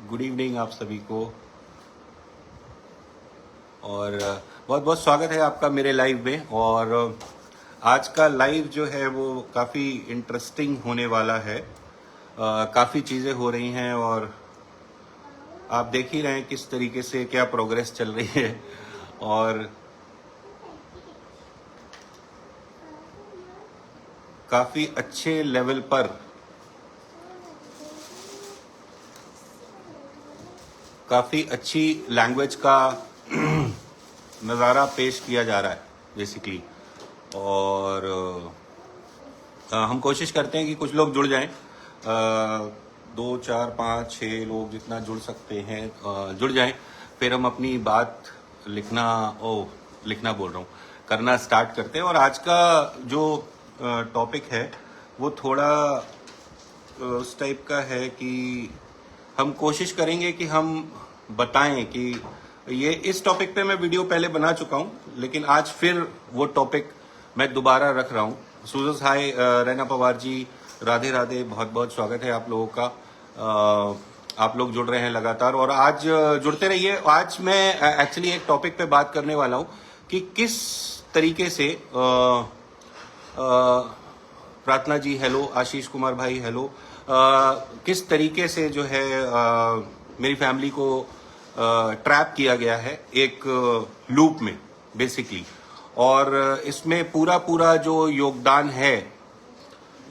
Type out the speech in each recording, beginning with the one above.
Good evening आप सभी को, और बहुत बहुत स्वागत है आपका मेरे लाइव में। और आज का लाइव जो है वो काफ़ी इंटरेस्टिंग होने वाला है। काफ़ी चीज़ें हो रही हैं और आप देख ही रहे हैं किस तरीके से क्या प्रोग्रेस चल रही है। और काफ़ी अच्छे लेवल पर काफ़ी अच्छी लैंग्वेज का नज़ारा पेश किया जा रहा है बेसिकली। और हम कोशिश करते हैं कि कुछ लोग जुड़ जाएं। 2, 4, 5, 6 लोग जितना जुड़ सकते हैं जुड़ जाएं। फिर हम अपनी बात करना स्टार्ट करते हैं। और आज का जो टॉपिक है वो थोड़ा उस टाइप का है कि हम कोशिश करेंगे कि हम बताएं कि ये इस टॉपिक पे मैं वीडियो पहले बना चुका हूं, लेकिन आज फिर वो टॉपिक मैं दोबारा रख रहा हूं। सूजस हाय, रैना पवार जी, राधे राधे, बहुत बहुत स्वागत है आप लोगों का। आप लोग जुड़ रहे हैं लगातार और आज जुड़ते रहिए। आज मैं एक्चुअली एक टॉपिक पे बात करने वाला हूं कि किस तरीके से प्रार्थना जी हेलो, आशीष कुमार भाई हेलो, किस तरीके से जो है मेरी फैमिली को ट्रैप किया गया है एक लूप में बेसिकली। और इसमें पूरा जो योगदान है,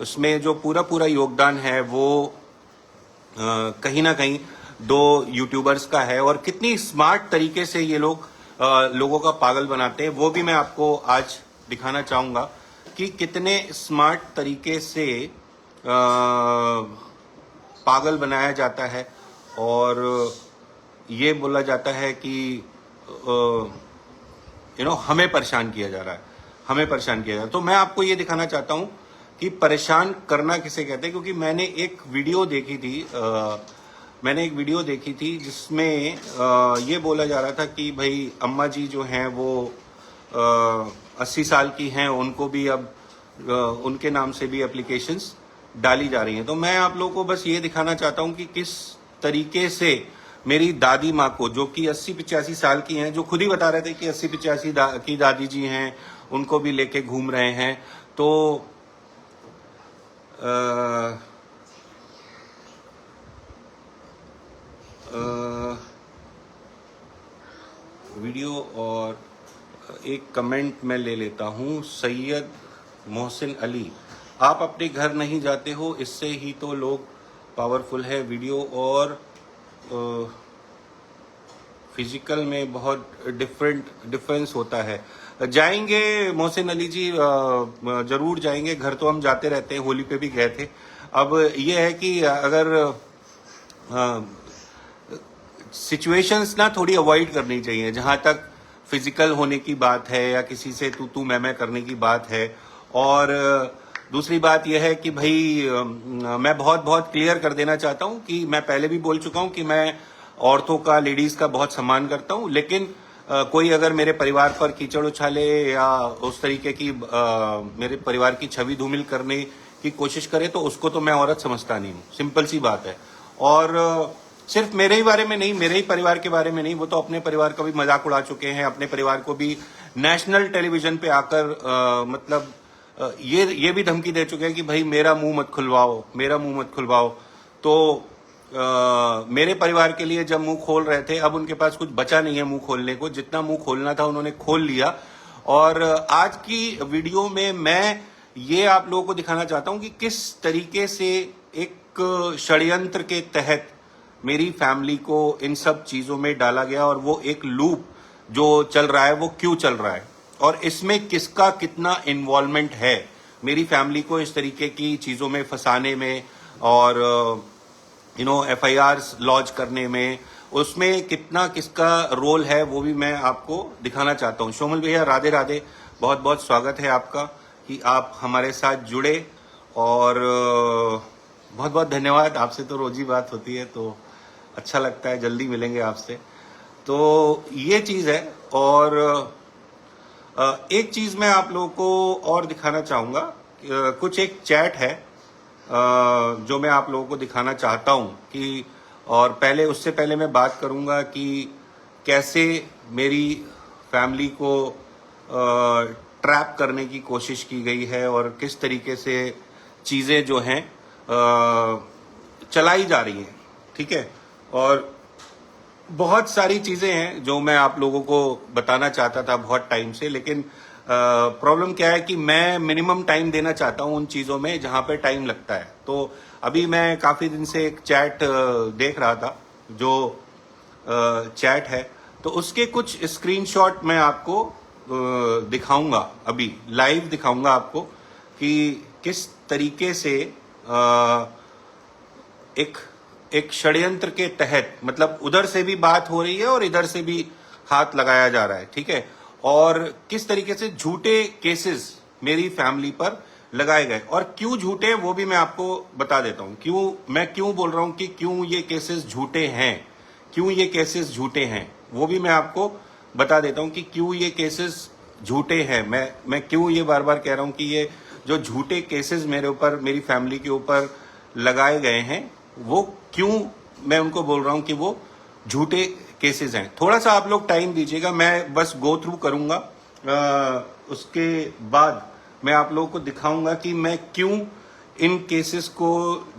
उसमें जो पूरा योगदान है वो कहीं ना कहीं 2 यूट्यूबर्स का है। और कितनी स्मार्ट तरीके से ये लोग लोगों का पागल बनाते हैं वो भी मैं आपको आज दिखाना चाहूंगा कि कितने स्मार्ट तरीके से पागल बनाया जाता है। और ये बोला जाता है कि हमें परेशान किया जा रहा है, तो मैं आपको ये दिखाना चाहता हूं कि परेशान करना किसे कहते हैं। क्योंकि मैंने एक वीडियो देखी थी जिसमें ये बोला जा रहा था कि भाई अम्मा जी जो हैं वो 80 साल की हैं, उनको भी अब उनके नाम से भी एप्लीकेशंस डाली जा रही हैं। तो मैं आप लोगों को बस ये दिखाना चाहता हूं कि किस तरीके से मेरी दादी माँ को, जो कि 80-85 साल की हैं, जो खुद ही बता रहे थे कि 80-85 की दादी जी हैं, उनको भी लेके घूम रहे हैं। तो वीडियो और एक कमेंट मैं ले लेता हूं। सैयद मोहसिन अली, आप अपने घर नहीं जाते हो, इससे ही तो लोग पावरफुल है। वीडियो और फिजिकल में बहुत डिफरेंस होता है। जाएंगे मोहसिन अली जी, जरूर जाएंगे। घर तो हम जाते रहते हैं, होली पे भी गए थे। अब ये है कि अगर सिचुएशंस ना थोड़ी अवॉइड करनी चाहिए जहां तक फिजिकल होने की बात है या किसी से तू मैं करने की बात है। और दूसरी बात यह है कि भाई मैं बहुत क्लियर कर देना चाहता हूं कि मैं पहले भी बोल चुका हूं कि मैं औरतों का, लेडीज का बहुत सम्मान करता हूं। लेकिन कोई अगर मेरे परिवार पर कीचड़ उछाले या उस तरीके की मेरे परिवार की छवि धूमिल करने की कोशिश करे तो उसको तो मैं औरत समझता नहीं हूं। सिंपल सी बात है। और सिर्फ मेरे ही बारे में नहीं, मेरे ही परिवार के बारे में नहीं, वो तो अपने परिवार का भी मजाक उड़ा चुके हैं। अपने परिवार को भी नेशनल टेलीविजन पे आकर मतलब ये भी धमकी दे चुके हैं कि भाई मेरा मुंह मत खुलवाओ। तो मेरे परिवार के लिए जब मुंह खोल रहे थे, अब उनके पास कुछ बचा नहीं है मुंह खोलने को। जितना मुंह खोलना था उन्होंने खोल लिया। और आज की वीडियो में मैं ये आप लोगों को दिखाना चाहता हूं कि किस तरीके से एक षड्यंत्र के तहत मेरी फैमिली को इन सब चीजों में डाला गया। और वो एक लूप जो चल रहा है वो क्यों चल रहा है और इसमें किसका कितना इन्वॉल्वमेंट है मेरी फैमिली को इस तरीके की चीजों में फंसाने में और FIRs लॉन्च करने में, उसमें कितना किसका रोल है वो भी मैं आपको दिखाना चाहता हूं। शोमल भैया राधे राधे, बहुत बहुत स्वागत है आपका कि आप हमारे साथ जुड़े। और बहुत बहुत धन्यवाद। आपसे तो रोज ही बात होती है तो अच्छा लगता है, जल्दी मिलेंगे आपसे। तो ये चीज है। और एक चीज मैं आप लोगों को और दिखाना चाहूंगा। कुछ एक चैट है जो मैं आप लोगों को दिखाना चाहता हूं कि, और पहले उससे पहले मैं बात करूंगा कि कैसे मेरी फैमिली को ट्रैप करने की कोशिश की गई है और किस तरीके से चीज़ें जो हैं चलाई जा रही हैं, ठीक है। और बहुत सारी चीज़ें हैं जो मैं आप लोगों को बताना चाहता था बहुत टाइम से, लेकिन प्रॉब्लम क्या है कि मैं मिनिमम टाइम देना चाहता हूं उन चीज़ों में जहां पे टाइम लगता है। तो अभी मैं काफ़ी दिन से एक चैट देख रहा था, जो चैट है, तो उसके कुछ स्क्रीनशॉट मैं आपको दिखाऊंगा, अभी लाइव दिखाऊंगा आपको कि किस तरीके से एक षड्यंत्र के तहत, मतलब उधर से भी बात हो रही है और इधर से भी हाथ लगाया जा रहा है, ठीक है। और किस तरीके से झूठे केसेस मेरी फैमिली पर लगाए गए और क्यों झूठे, वो भी मैं आपको बता देता हूं। मैं क्यों बोल रहा हूं कि क्यों ये केसेस झूठे हैं, क्यों ये केसेस झूठे हैं, वो भी मैं आपको बता देता हूं कि क्यों ये केसेस झूठे हैं। मैं क्यों ये बार बार कह रहा हूं कि ये जो झूठे केसेस मेरे ऊपर, मेरी फैमिली के ऊपर लगाए गए हैं, वो क्यों मैं उनको बोल रहा हूं कि वो झूठे केसेस हैं। थोड़ा सा आप लोग टाइम दीजिएगा, मैं बस गो थ्रू करूंगा, उसके बाद मैं आप लोगों को दिखाऊंगा कि मैं क्यों इन केसेस को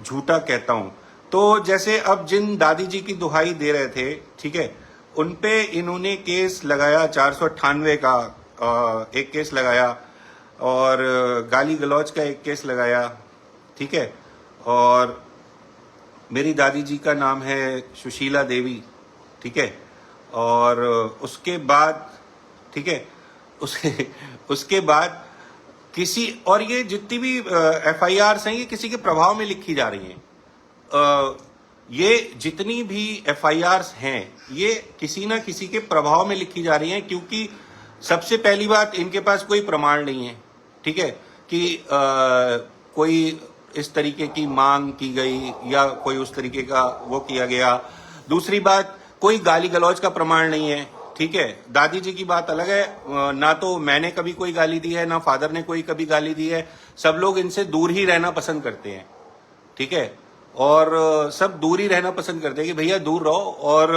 झूठा कहता हूं। तो जैसे अब जिन दादी जी की दुहाई दे रहे थे, ठीक है, उनपे इन्होंने केस लगाया 498 का, एक केस लगाया, और गाली गलौज का एक केस लगाया, ठीक है। और मेरी दादी जी का नाम है सुशीला देवी, ठीक है। और उसके बाद, ठीक है, उसके बाद किसी, और ये जितनी भी FIRs हैं ये किसी के प्रभाव में लिखी जा रही हैं। ये जितनी भी FIRs हैं ये किसी ना किसी के प्रभाव में लिखी जा रही हैं, क्योंकि सबसे पहली बात, इनके पास कोई प्रमाण नहीं है, ठीक है, कि कोई इस तरीके की मांग की गई या कोई उस तरीके का वो किया गया। दूसरी बात, कोई गाली गलौज का प्रमाण नहीं है, ठीक है। दादी जी की बात अलग है, ना तो मैंने कभी कोई गाली दी है, ना फादर ने कोई कभी गाली दी है। सब लोग इनसे दूर ही रहना पसंद करते हैं, ठीक है। और सब दूर ही रहना पसंद करते हैं कि भैया दूर रहो। और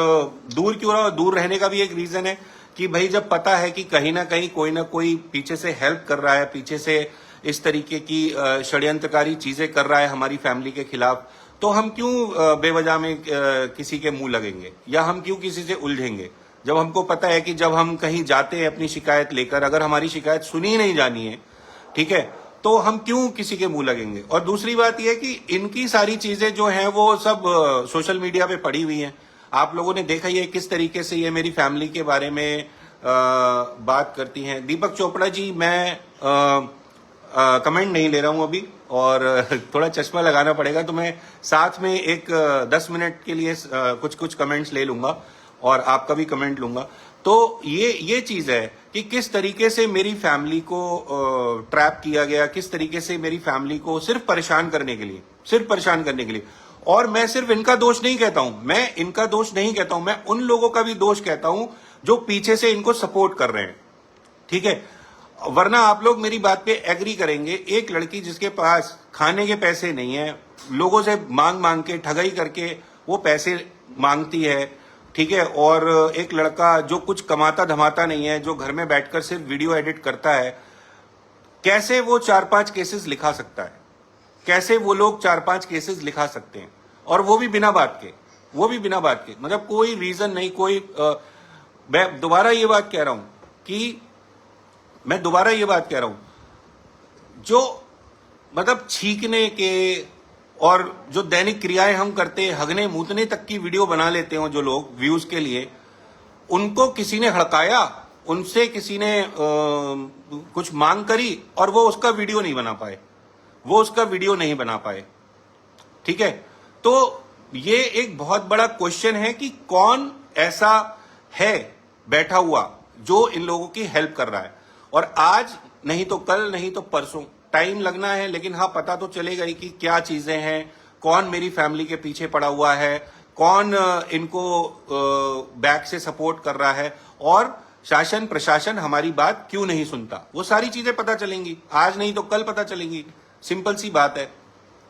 दूर क्यों रहो, दूर रहने का भी एक रीजन है कि भाई जब पता है कि कहीं ना कहीं कोई ना कोई पीछे से हेल्प कर रहा है, पीछे से इस तरीके की षड्यंत्रकारी चीजें कर रहा है हमारी फैमिली के खिलाफ, तो हम क्यों बेवजह में किसी के मुंह लगेंगे या हम क्यों किसी से उलझेंगे, जब हमको पता है कि जब हम कहीं जाते हैं अपनी शिकायत लेकर, अगर हमारी शिकायत सुनी नहीं जानी है, ठीक है, तो हम क्यों किसी के मुंह लगेंगे। और दूसरी बात यह है कि इनकी सारी चीजें जो हैं वो सब सोशल मीडिया पे पड़ी हुई हैं। आप लोगों ने देखा ही है किस तरीके से ये मेरी फैमिली के बारे में बात करती हैं। दीपक चोपड़ा जी, मैं कमेंट नहीं ले रहा हूं अभी, और थोड़ा चश्मा लगाना पड़ेगा, तो मैं साथ में एक 10 मिनट के लिए कुछ कमेंट्स ले लूंगा और आपका भी कमेंट लूंगा। तो ये चीज है कि किस तरीके से मेरी फैमिली को ट्रैप किया गया, किस तरीके से मेरी फैमिली को सिर्फ परेशान करने के लिए। और मैं सिर्फ इनका दोष नहीं कहता हूं, मैं उन लोगों का भी दोष कहता हूं जो पीछे से इनको सपोर्ट कर रहे हैं, ठीक है। वरना आप लोग मेरी बात पे एग्री करेंगे, एक लड़की जिसके पास खाने के पैसे नहीं है, लोगों से मांग के, ठगाई करके वो पैसे मांगती है, ठीक है। और एक लड़का जो कुछ कमाता धमाता नहीं है, जो घर में बैठकर सिर्फ वीडियो एडिट करता है, कैसे वो 4-5 केसेस लिखा सकता है, कैसे वो लोग 4-5 केसेस लिखा सकते हैं, और वो भी बिना बात के, मतलब कोई रीजन नहीं, कोई मैं दोबारा ये बात कह रहा हूं, जो मतलब छींकने के और जो दैनिक क्रियाएं हम करते हैं, हगने मूतने तक की वीडियो बना लेते हो जो लोग व्यूज के लिए, उनको किसी ने हड़काया, उनसे किसी ने कुछ मांग करी और वो उसका वीडियो नहीं बना पाए, ठीक है। तो ये एक बहुत बड़ा क्वेश्चन है कि कौन ऐसा है बैठा हुआ जो इन लोगों की हेल्प कर रहा है। और आज नहीं तो कल, नहीं तो परसों, टाइम लगना है, लेकिन हाँ पता तो चलेगा ही कि क्या चीजें हैं, कौन मेरी फैमिली के पीछे पड़ा हुआ है, कौन इनको बैक से सपोर्ट कर रहा है, और शासन प्रशासन हमारी बात क्यों नहीं सुनता। वो सारी चीजें पता चलेंगी, आज नहीं तो कल पता चलेंगी, सिंपल सी बात है,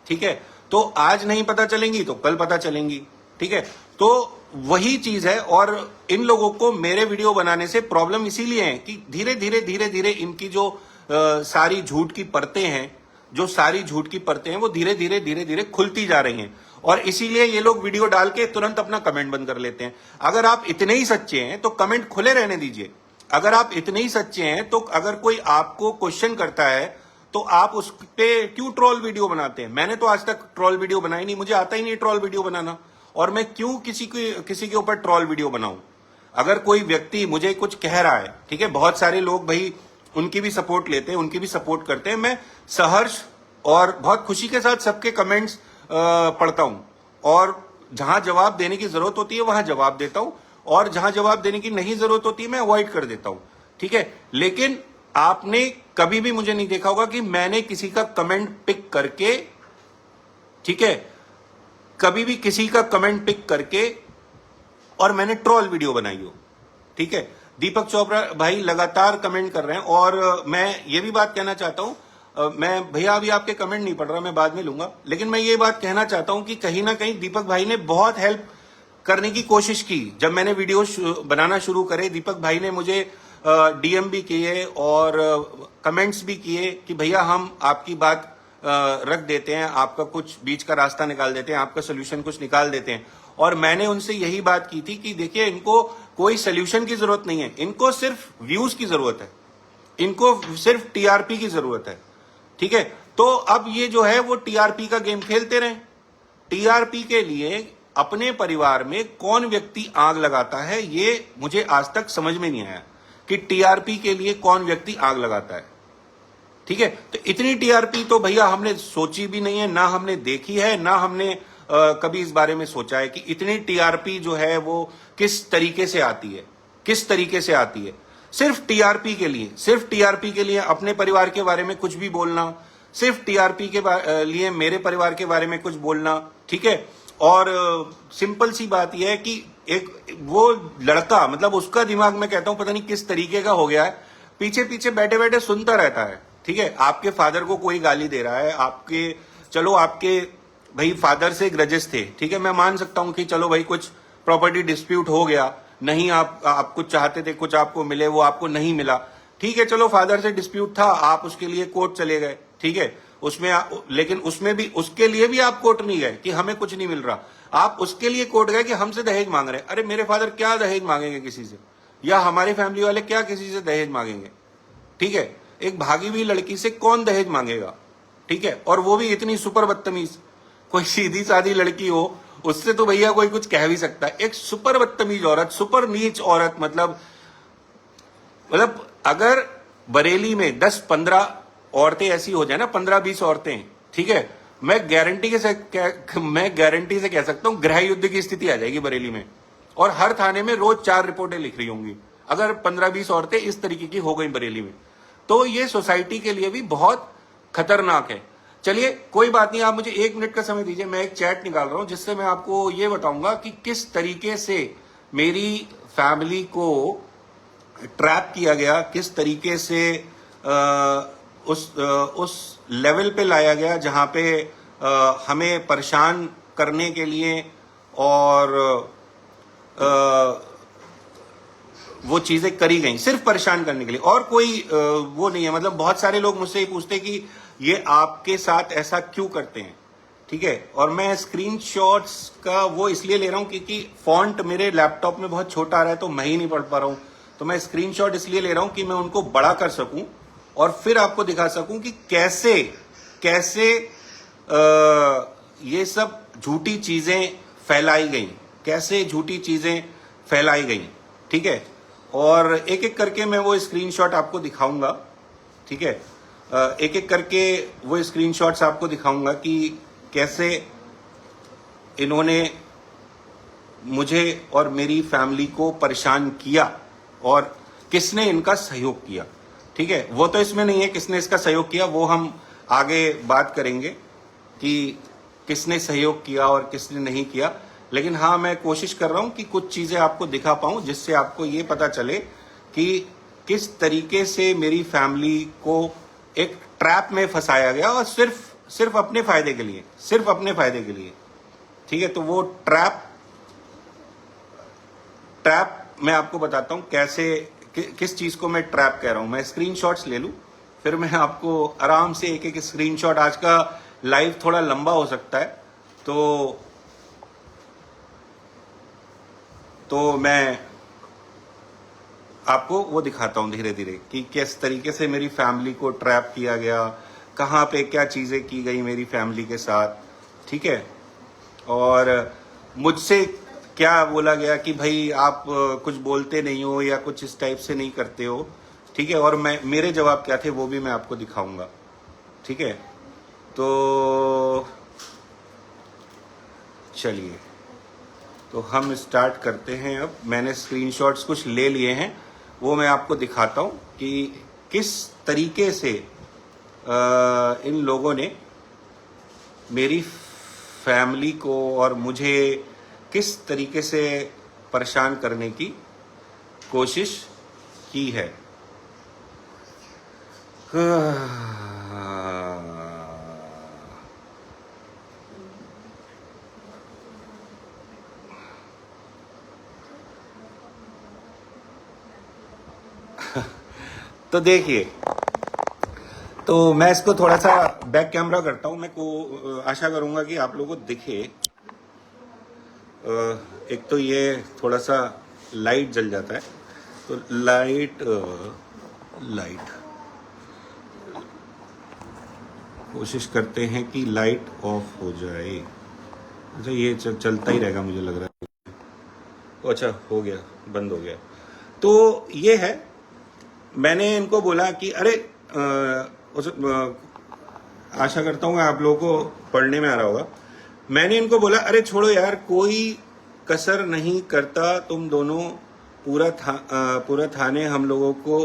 ठीक है, तो आज नहीं पता चलेंगी तो कल पता चलेंगी, ठीक है। तो वही चीज है, और इन लोगों को मेरे वीडियो बनाने से प्रॉब्लम इसीलिए है कि धीरे धीरे इनकी जो सारी झूठ की परतें हैं, जो सारी झूठ की परतें हैं वो धीरे धीरे खुलती जा रही हैं, और इसीलिए ये लोग वीडियो डाल के तुरंत अपना कमेंट बंद कर लेते हैं। अगर आप इतने ही सच्चे हैं तो कमेंट खुले रहने दीजिए। अगर आप इतने ही सच्चे हैं तो अगर कोई आपको क्वेश्चन करता है तो आप उस पे क्यों ट्रोल वीडियो बनाते हैं? मैंने तो आज तक ट्रोल वीडियो बनाई नहीं, मुझे आता ही नहीं ट्रोल वीडियो बनाना, और मैं क्यों किसी के ऊपर ट्रोल वीडियो बनाऊं? अगर कोई व्यक्ति मुझे कुछ कह रहा है, ठीक है, बहुत सारे लोग भाई उनकी भी सपोर्ट लेते हैं, उनकी भी सपोर्ट करते हैं, मैं सहर्ष और बहुत खुशी के साथ सबके कमेंट्स पढ़ता हूं, और जहां जवाब देने की जरूरत होती है वहां जवाब देता हूं, और जहां जवाब देने की नहीं जरूरत होती है मैं अवॉइड कर देता हूं, ठीक है। लेकिन आपने कभी भी मुझे नहीं देखा होगा कि मैंने किसी का कमेंट पिक करके, ठीक है, कभी भी किसी का कमेंट पिक करके और मैंने ट्रोल वीडियो बनाई हो, ठीक है। दीपक चोपड़ा भाई लगातार कमेंट कर रहे हैं, और मैं ये भी बात कहना चाहता हूं, मैं भैया अभी आपके कमेंट नहीं पढ़ रहा, मैं बाद में लूंगा, लेकिन मैं ये बात कहना चाहता हूं कि कहीं ना कहीं दीपक भाई ने बहुत हेल्प करने की कोशिश की। जब मैंने वीडियो बनाना शुरू करे, दीपक भाई ने मुझे डीएम भी किए और कमेंट्स भी किए कि भैया हम आपकी बात रख देते हैं, आपका कुछ बीच का रास्ता निकाल देते हैं, आपका सोल्यूशन कुछ निकाल देते हैं। और मैंने उनसे यही बात की थी कि देखिए, इनको कोई सोल्यूशन की जरूरत नहीं है, इनको सिर्फ व्यूज की जरूरत है, इनको सिर्फ टीआरपी की जरूरत है, ठीक है। तो अब ये जो है वो टीआरपी का गेम खेलते रहे। टीआरपी के लिए अपने परिवार में कौन व्यक्ति आग लगाता है, ये मुझे आज तक समझ में नहीं आया कि टीआरपी के लिए कौन व्यक्ति आग लगाता है, ठीक है। तो इतनी टीआरपी तो भैया हमने सोची भी नहीं है, ना हमने देखी है, ना हमने कभी इस बारे में सोचा है कि इतनी टीआरपी जो है वो किस तरीके से आती है, किस तरीके से आती है। सिर्फ टीआरपी के लिए, सिर्फ टीआरपी के लिए अपने परिवार के बारे में कुछ भी बोलना, सिर्फ टीआरपी के लिए मेरे परिवार के बारे में कुछ बोलना, ठीक है। और सिंपल सी बात यह है कि एक वो लड़का, मतलब उसका दिमाग मैं कहता हूं पता नहीं किस तरीके का हो गया है, पीछे पीछे बैठे बैठे सुनता रहता है, ठीक है। आपके फादर को कोई गाली दे रहा है, आपके, चलो आपके भाई फादर से ग्रजेस थे, ठीक है, मैं मान सकता हूं कि चलो भाई कुछ प्रॉपर्टी डिस्प्यूट हो गया, नहीं आप कुछ चाहते थे, कुछ आपको मिले, वो आपको नहीं मिला, ठीक है, चलो फादर से डिस्प्यूट था, आप उसके लिए कोर्ट चले गए, ठीक है, उसमें लेकिन उसमें भी, उसके लिए भी आप कोर्ट नहीं गए कि हमें कुछ नहीं मिल रहा, आप उसके लिए कोर्ट गए कि हमसे दहेज मांग रहे हैं। अरे मेरे फादर क्या दहेज मांगेंगे किसी से, या हमारी फैमिली वाले क्या किसी से दहेज मांगेंगे, ठीक है। एक भागी हुई लड़की से कौन दहेज मांगेगा, ठीक है, और वो भी इतनी सुपर बदतमीज। कोई सीधी सादी लड़की हो उससे तो भैया कोई कुछ कह भी सकता है, एक सुपर बदतमीज औरत, सुपर नीच औरत, मतलब अगर बरेली में 10-15 औरतें ऐसी हो जाए ना, 15-20 औरतें, ठीक है, मैं गारंटी से कह सकता हूं गृह युद्ध की स्थिति आ जाएगी बरेली में, और हर थाने में रोज 4 रिपोर्टें लिख रही होंगी अगर 15-20 औरतें इस तरीके की हो गई बरेली में। तो ये सोसाइटी के लिए भी बहुत खतरनाक है। चलिए कोई बात नहीं, आप मुझे 1 मिनट का समय दीजिए, मैं एक चैट निकाल रहा हूं जिससे मैं आपको ये बताऊंगा कि किस तरीके से मेरी फैमिली को ट्रैप किया गया, किस तरीके से उस लेवल पे लाया गया जहां पे हमें परेशान करने के लिए और वो चीजें करी गई सिर्फ परेशान करने के लिए, और कोई वो नहीं है। मतलब बहुत सारे लोग मुझसे ये पूछते कि ये आपके साथ ऐसा क्यों करते हैं, ठीक है। और मैं स्क्रीनशॉट्स का वो इसलिए ले रहा हूं क्योंकि फॉन्ट मेरे लैपटॉप में बहुत छोटा आ रहा है, तो मैं ही नहीं पढ़ पा रहा हूं, तो मैं स्क्रीनशॉट इसलिए ले रहा हूं कि मैं उनको बड़ा कर सकूं और फिर आपको दिखा सकूं कि कैसे कैसे ये सब झूठी चीजें फैलाई गई, कैसे झूठी चीजें फैलाई गई, ठीक है। और एक एक करके मैं वो स्क्रीनशॉट आपको दिखाऊंगा, ठीक है, एक एक करके वो स्क्रीनशॉट्स आपको दिखाऊंगा कि कैसे इन्होंने मुझे और मेरी फैमिली को परेशान किया और किसने इनका सहयोग किया, ठीक है। वो तो इसमें नहीं है किसने इसका सहयोग किया, वो हम आगे बात करेंगे कि किसने सहयोग किया और किसने नहीं किया। लेकिन हाँ, मैं कोशिश कर रहा हूं कि कुछ चीजें आपको दिखा पाऊं जिससे आपको ये पता चले कि किस तरीके से मेरी फैमिली को एक ट्रैप में फंसाया गया, और सिर्फ अपने फायदे के लिए, सिर्फ अपने फायदे के लिए, ठीक है। तो वो ट्रैप मैं आपको बताता हूं कैसे, किस चीज को मैं ट्रैप कह रहा हूं। मैं स्क्रीनशॉट्स ले लूं, फिर मैं आपको आराम से एक एक स्क्रीनशॉट, आज का लाइव थोड़ा लंबा हो सकता है, तो मैं आपको वो दिखाता हूं धीरे धीरे कि किस तरीके से मेरी फैमिली को ट्रैप किया गया, कहां पे क्या चीजें की गई मेरी फैमिली के साथ, ठीक है। और मुझसे क्या बोला गया कि भाई आप कुछ बोलते नहीं हो या कुछ इस टाइप से नहीं करते हो, ठीक है। और मेरे जवाब क्या थे वो भी मैं आपको दिखाऊंगा, ठीक है। तो चलिए, तो हम स्टार्ट करते हैं। अब मैंने स्क्रीनशॉट्स कुछ ले लिए हैं, वो मैं आपको दिखाता हूं कि किस तरीके से इन लोगों ने मेरी फैमिली को और मुझे किस तरीके से परेशान करने की कोशिश की है। तो देखिए, तो मैं इसको थोड़ा सा बैक कैमरा करता हूं। मैं को आशा करूंगा कि आप लोगों को दिखे। एक तो ये थोड़ा सा लाइट जल जाता है, तो लाइट कोशिश करते हैं कि लाइट ऑफ हो जाए। अच्छा, ये चलता ही रहेगा मुझे लग रहा है। अच्छा, हो गया, बंद हो गया। तो ये है, मैंने इनको बोला कि अरे आशा करता हूँ आप लोगों को पढ़ने में आ रहा होगा। मैंने इनको बोला अरे छोड़ो यार, कोई कसर नहीं करता, तुम दोनों पूरा थाने हम लोगों को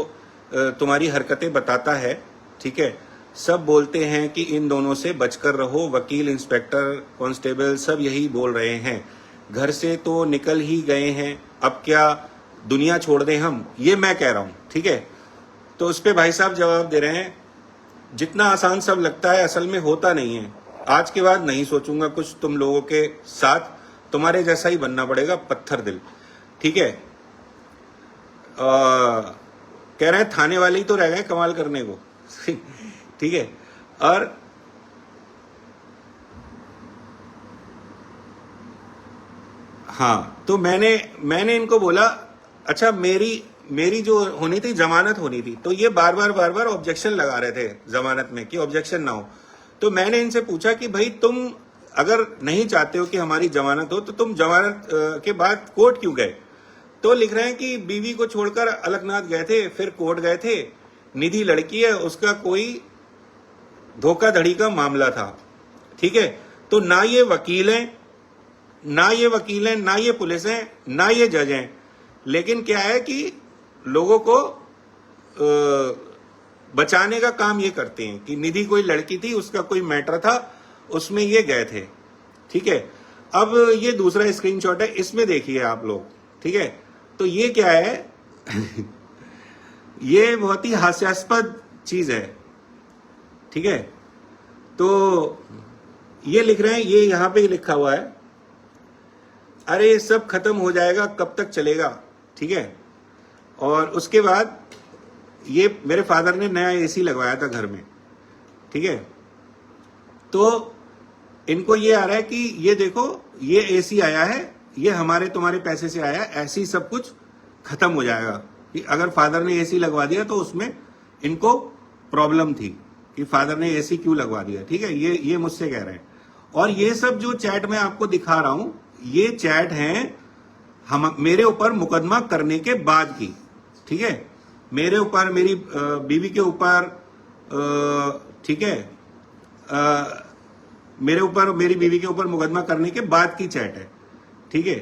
तुम्हारी हरकतें बताता है, ठीक है। सब बोलते हैं कि इन दोनों से बचकर रहो, वकील, इंस्पेक्टर, कांस्टेबल सब यही बोल रहे हैं। घर से तो निकल ही गए हैं, अब क्या दुनिया छोड़ दें हम, ये मैं कह रहा हूं, ठीक है। तो उस पे भाई साहब जवाब दे रहे हैं, जितना आसान सब लगता है असल में होता नहीं है। आज के बाद नहीं सोचूंगा कुछ तुम लोगों के साथ, तुम्हारे जैसा ही बनना पड़ेगा, पत्थर दिल, ठीक है। कह रहे हैं थाने वाले ही तो रह गए कमाल करने को ठीक है। और हाँ, तो मैंने इनको बोला अच्छा, मेरी जो होनी थी, जमानत होनी थी, तो ये बार बार ऑब्जेक्शन लगा रहे थे जमानत में कि ऑब्जेक्शन ना हो। तो मैंने इनसे पूछा कि भाई तुम अगर नहीं चाहते हो कि हमारी जमानत हो, तो तुम जमानत के बाद कोर्ट क्यों गए। तो लिख रहे हैं कि बीवी को छोड़कर अलकनाथ गए थे, फिर कोर्ट गए थे, निधि लड़की है, उसका कोई धोखाधड़ी का मामला था, ठीक है। तो ना ये वकील हैं, ना ये पुलिस है, ना ये जज हैं, लेकिन क्या है कि लोगों को बचाने का काम ये करते हैं कि निधि कोई लड़की थी, उसका कोई मैटर था, उसमें ये गए थे, ठीक है। अब ये दूसरा स्क्रीनशॉट है, इसमें देखिए आप लोग, ठीक है। तो ये क्या है ये बहुत ही हास्यास्पद चीज है, ठीक है। तो ये लिख रहे हैं, ये यहां पे लिखा हुआ है, अरे सब खत्म हो जाएगा, कब तक चलेगा, ठीक है। और उसके बाद ये मेरे फादर ने नया एसी लगवाया था घर में, ठीक है। तो इनको ये आ रहा है कि ये देखो, ये एसी आया है, ये हमारे तुम्हारे पैसे से आया, ऐसे ही सब कुछ खत्म हो जाएगा। कि अगर फादर ने एसी लगवा दिया तो उसमें इनको प्रॉब्लम थी कि फादर ने एसी क्यों लगवा दिया, ठीक है। ये मुझसे कह रहे हैं। और ये सब जो चैट मैं आपको दिखा रहा हूं, ये चैट है मेरे ऊपर मुकदमा करने के बाद की, ठीक है। मेरे ऊपर, मेरी बीवी के ऊपर, ठीक है, मेरे ऊपर, मेरी बीवी के ऊपर मुकदमा करने के बाद की चैट है, ठीक है।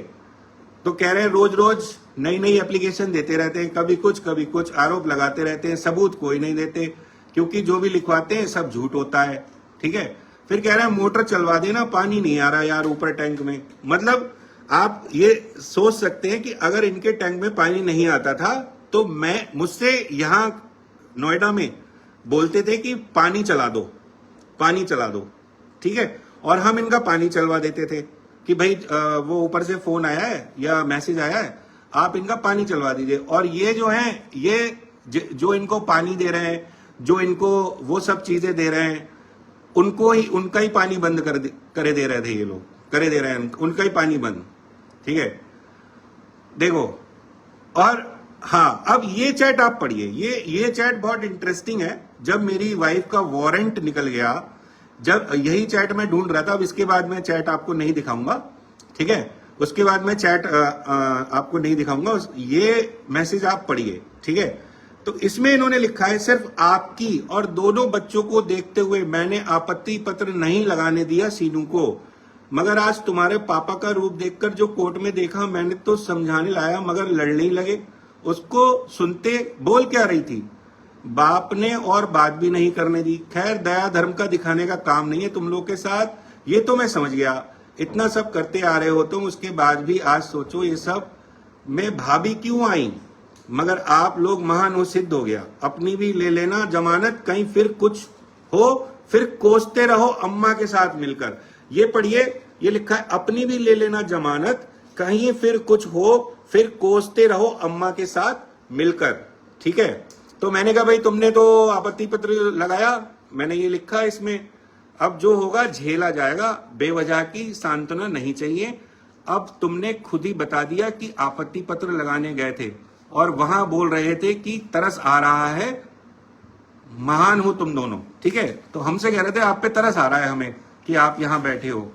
तो कह रहे हैं रोज रोज नई एप्लीकेशन देते रहते हैं, कभी कुछ आरोप लगाते रहते हैं, सबूत कोई नहीं देते, क्योंकि जो भी लिखवाते हैं सब झूठ होता है, ठीक है। फिर कह रहे हैं मोटर चलवा देना, पानी नहीं आ रहा यार ऊपर टैंक में। मतलब आप ये सोच सकते हैं कि अगर इनके टैंक में पानी नहीं आता था तो मुझसे यहां नोएडा में बोलते थे कि पानी चला दो, पानी चला दो। ठीक है। और हम इनका पानी चलवा देते थे कि भाई वो ऊपर से फोन आया है या मैसेज आया है, आप इनका पानी चलवा दीजिए। और ये जो है, ये जो इनको पानी दे रहे हैं, जो इनको वो सब चीजें दे रहे हैं, उनको ही, उनका ही पानी बंद करे दे रहे थे ये लोग, करे दे रहे हैं उनका ही पानी बंद, ठीक है। देखो, और हाँ, अब ये चैट आप पढ़िए, ये चैट बहुत इंटरेस्टिंग है। जब मेरी वाइफ का वारंट निकल गया, जब यही चैट मैं ढूंढ रहा था, अब इसके बाद मैं चैट आपको नहीं दिखाऊंगा, ठीक है। उसके बाद मैं चैट आपको नहीं दिखाऊंगा। ये मैसेज आप पढ़िए, ठीक है। तो इसमें इन्होंने लिखा है, सिर्फ आपकी और दोनों बच्चों को देखते हुए मैंने आपत्ति पत्र नहीं लगाने दिया सीनू को, मगर आज तुम्हारे पापा का रूप देखकर जो कोर्ट में देखा, मैंने तो समझाने लाया मगर लड़ने ही लगे। उसको सुनते बोल क्या रही थी, बाप ने और बात भी नहीं करने दी। खैर, दया धर्म का दिखाने का काम नहीं है तुम लोग के साथ, ये तो मैं समझ गया। इतना सब करते आ रहे हो तुम, उसके बाद भी आज सोचो ये सब में भाभी क्यों आई, मगर आप लोग महान हो, सिद्ध हो गया। अपनी भी ले लेना जमानत, कहीं फिर कुछ हो फिर कोसते रहो अम्मा के साथ मिलकर। ये पढ़िए, ये लिखा है, अपनी भी ले लेना जमानत, कहीं फिर कुछ हो फिर कोसते रहो अम्मा के साथ मिलकर, ठीक है। तो मैंने कहा भाई तुमने तो आपत्ति पत्र लगाया, मैंने ये लिखा इसमें, अब जो होगा झेला जाएगा, बेवजह की सांत्वना नहीं चाहिए। अब तुमने खुद ही बता दिया कि आपत्ति पत्र लगाने गए थे और वहां बोल रहे थे कि तरस आ रहा है, महान हो तुम दोनों, ठीक है। तो हमसे कह रहे थे आप पे तरस आ रहा है हमें कि आप यहां बैठे हो,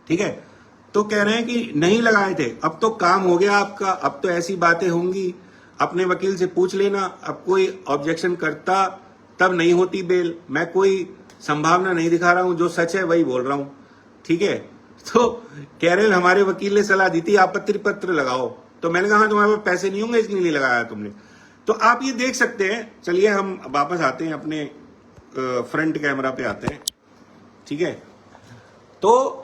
ठीक है। तो कह रहे हैं कि नहीं लगाए थे, अब तो काम हो गया आपका, अब तो ऐसी बातें होंगी, अपने वकील से पूछ लेना। अब कोई ऑब्जेक्शन करता तब नहीं होती बेल, मैं कोई संभावना नहीं दिखा रहा हूं, जो सच है वही बोल रहा हूं, ठीक है। तो कह रहे हमारे वकील ने सलाह दी थी आपत्ति पत्र लगाओ, तो मैंने कहा तुम्हारे पास पैसे नहीं होंगे इसलिए नहीं लगाया तुमने। तो आप ये देख सकते हैं। चलिए हम वापस आते हैं, अपने फ्रंट कैमरा पे आते हैं, ठीक है। तो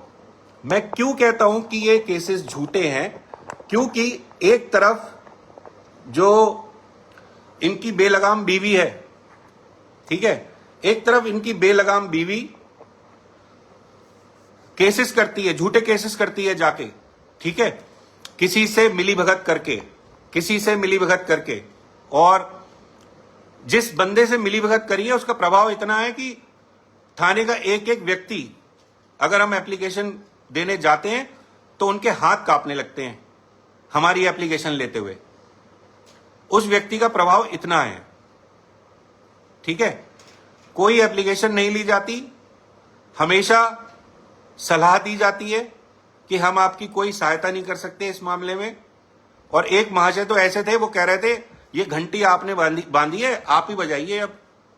मैं क्यों कहता हूं कि ये केसेस झूठे हैं, क्योंकि एक तरफ जो इनकी बेलगाम बीवी है, ठीक है, एक तरफ इनकी बेलगाम बीवी केसेस करती है, झूठे केसेस करती है जाके, ठीक है, किसी से मिली भगत करके, किसी से मिली भगत करके। और जिस बंदे से मिली भगत करी है उसका प्रभाव इतना है कि थाने का एक एक व्यक्ति, अगर हम एप्लीकेशन देने जाते हैं तो उनके हाथ कांपने लगते हैं हमारी एप्लीकेशन लेते हुए। उस व्यक्ति का प्रभाव इतना है, ठीक है। कोई एप्लीकेशन नहीं ली जाती, हमेशा सलाह दी जाती है कि हम आपकी कोई सहायता नहीं कर सकते इस मामले में। और एक महाशय तो ऐसे थे, वो कह रहे थे ये घंटी आपने बांधी है, आप ही बजाइए, अब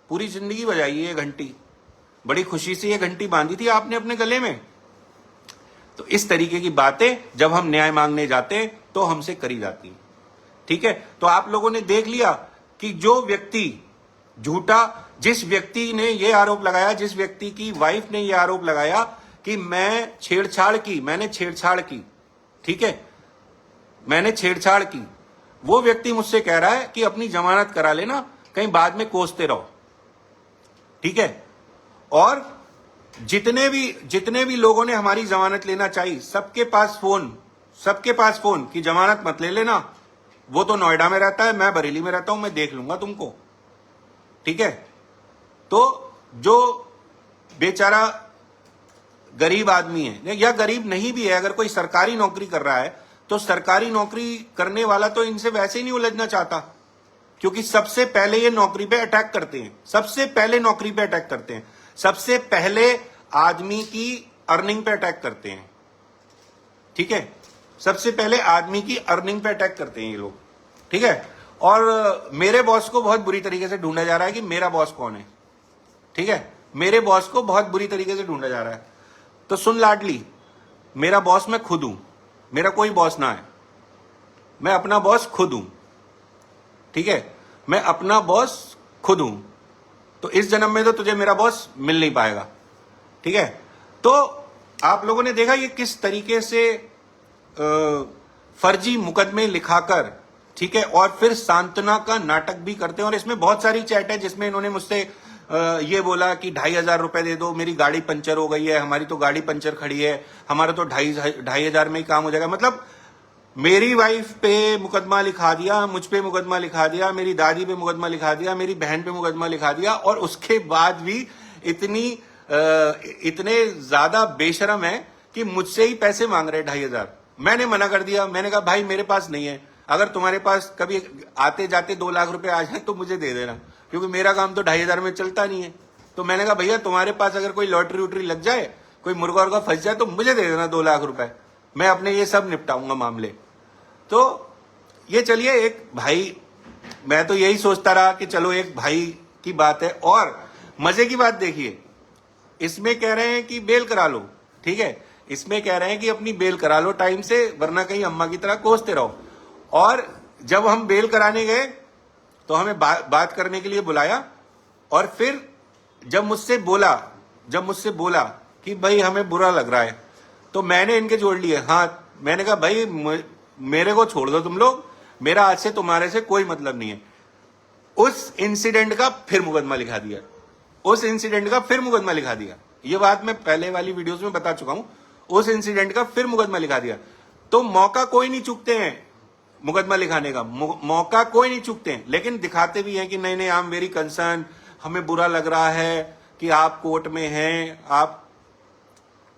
पूरी जिंदगी बजाइए ये घंटी, बड़ी खुशी से ये घंटी बांधी थी आपने अपने गले में। तो इस तरीके की बातें जब हम न्याय मांगने जाते हैं तो हमसे करी जाती हैं, ठीक है। तो आप लोगों ने देख लिया कि जो व्यक्ति झूठा, जिस व्यक्ति ने ये आरोप लगाया, जिस व्यक्ति की वाइफ ने ये आरोप लगाया कि मैंने छेड़छाड़ की, ठीक है, मैंने छेड़छाड़ की, वो व्यक्ति मुझसे कह रहा है कि अपनी जमानत करा लेना, कहीं बाद में कोसते रहो, ठीक है। और जितने भी लोगों ने हमारी जमानत लेना चाहिए, सबके पास फोन कि जमानत मत ले लेना, वो तो नोएडा में रहता है, मैं बरेली में रहता हूं, मैं देख लूंगा तुमको, ठीक है। तो जो बेचारा गरीब आदमी है या गरीब नहीं भी है, अगर कोई सरकारी नौकरी कर रहा है तो सरकारी नौकरी करने वाला तो इनसे वैसे ही नहीं उलझना चाहता, क्योंकि सबसे पहले ये नौकरी पे अटैक करते हैं, सबसे पहले नौकरी पे अटैक करते हैं, सबसे पहले आदमी की अर्निंग पे अटैक करते हैं, ठीक है। सबसे पहले आदमी की अर्निंग पे अटैक करते हैं ये लोग, ठीक है। और मेरे बॉस को बहुत बुरी तरीके से ढूंढा जा रहा है कि मेरा बॉस कौन है, ठीक है, मेरे बॉस को बहुत बुरी तरीके से ढूंढा जा रहा है। तो सुन लाडली, मेरा बॉस मैं खुद हूं, मेरा कोई बॉस ना है, मैं अपना बॉस खुद हूं, ठीक है, मैं अपना बॉस खुद हूं। तो इस जन्म में तो तुझे मेरा बॉस मिल नहीं पाएगा, ठीक है। तो आप लोगों ने देखा ये किस तरीके से फर्जी मुकदमे लिखाकर, ठीक है, और फिर सांत्वना का नाटक भी करते हैं। और इसमें बहुत सारी चैट है जिसमें इन्होंने मुझसे ये बोला कि 2,500 रुपए दे दो, मेरी गाड़ी पंचर हो गई है, हमारी तो गाड़ी पंचर खड़ी है, हमारा तो 2,500 में ही काम हो जाएगा। मतलब मेरी वाइफ पे मुकदमा लिखा दिया, मुझ पे मुकदमा लिखा दिया, मेरी दादी पे मुकदमा लिखा दिया, मेरी बहन पे मुकदमा लिखा दिया, और उसके बाद भी इतने ज्यादा बेशरम है कि मुझसे ही पैसे मांग रहे 2,500। मैंने मना कर दिया, मैंने कहा भाई मेरे पास नहीं है, अगर तुम्हारे पास कभी आते जाते 2 लाख रुपए आ जाए तो मुझे दे देना, क्योंकि मेरा काम तो 2,500 में चलता नहीं है। तो मैंने कहा भैया तुम्हारे पास अगर कोई लॉटरी वोटरी लग जाए, कोई मुर्गा वर्गा फंस जाए तो मुझे दे देना 2 लाख रुपए, मैं अपने ये सब निपटाऊंगा मामले। तो ये चलिए एक भाई, मैं तो यही सोचता रहा कि चलो एक भाई की बात है। और मजे की बात देखिए, इसमें कह रहे हैं कि बेल करा लो, ठीक है, इसमें कह रहे हैं कि अपनी बेल करा लो टाइम से, वरना कहीं अम्मा की तरह कोसते रहो। और जब हम बेल कराने गए तो हमें बात करने के लिए बुलाया, और फिर जब मुझसे बोला कि भाई हमें बुरा लग रहा है, तो मैंने इनके जोड़ लिए हाथ। मैंने कहा भाई मेरे को छोड़ दो तुम लोग, मेरा आज से तुम्हारे से कोई मतलब नहीं है। उस इंसिडेंट का फिर मुकदमा लिखा दिया, ये बात मैं पहले वाली वीडियोस में बता चुका हूं। उस इंसिडेंट का फिर मुकदमा लिखा दिया। तो मौका कोई नहीं चूकते हैं मुकदमा लिखाने का, मौका कोई नहीं चूकते हैं, लेकिन दिखाते भी हैं कि नहीं नहीं आई एम वेरी कंसर्न, हमें बुरा लग रहा है कि आप कोर्ट में हैं। आप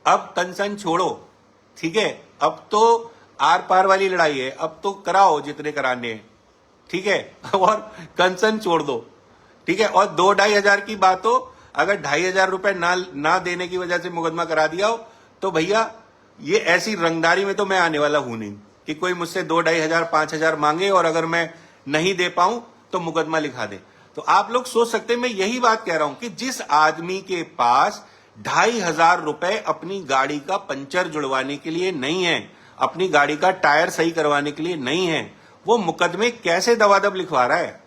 अब कंसर्न छोड़ो, ठीक है, अब तो आर पार वाली लड़ाई है, अब तो कराओ जितने कराने हैं, ठीक है, और कंसर्न छोड़ दो, ठीक है। और 2-2,500 की बात हो, अगर 2,500 रुपए ना देने की वजह से मुकदमा करा दिया हो, तो भैया ये ऐसी रंगदारी में तो मैं आने वाला हूं नहीं कि कोई मुझसे 2-2,500 5,000 मांगे और अगर मैं नहीं दे पाऊं तो मुकदमा लिखा दे। तो आप लोग सोच सकते हैं, मैं यही बात कह रहा हूं कि जिस आदमी के पास 2,500 रुपए अपनी गाड़ी का पंचर जुड़वाने के लिए नहीं है, अपनी गाड़ी का टायर सही करवाने के लिए नहीं है, वो मुकदमे कैसे दबादब लिखवा रहा है?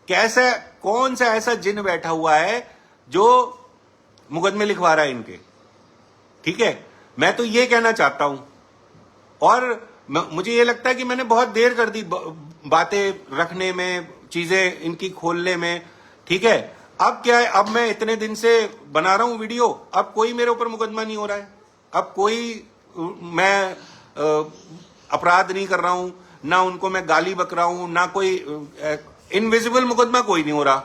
कैसे, कौन सा ऐसा जिन बैठा हुआ है जो मुकदमे लिखवा रहा है इनके? ठीक है, मैं तो ये कहना चाहता हूं। और मुझे ये लगता है कि मैंने बहुत देर कर दी बातें रखने में, चीजें इनकी खोलने में, ठीक है। अब क्या है, अब मैं इतने दिन से बना रहा हूं वीडियो, अब कोई मेरे ऊपर मुकदमा नहीं हो रहा है, अब कोई मैं अपराध नहीं कर रहा हूं, ना उनको मैं गाली बक रहा हूं, ना कोई इनविजिबल मुकदमा कोई नहीं हो रहा।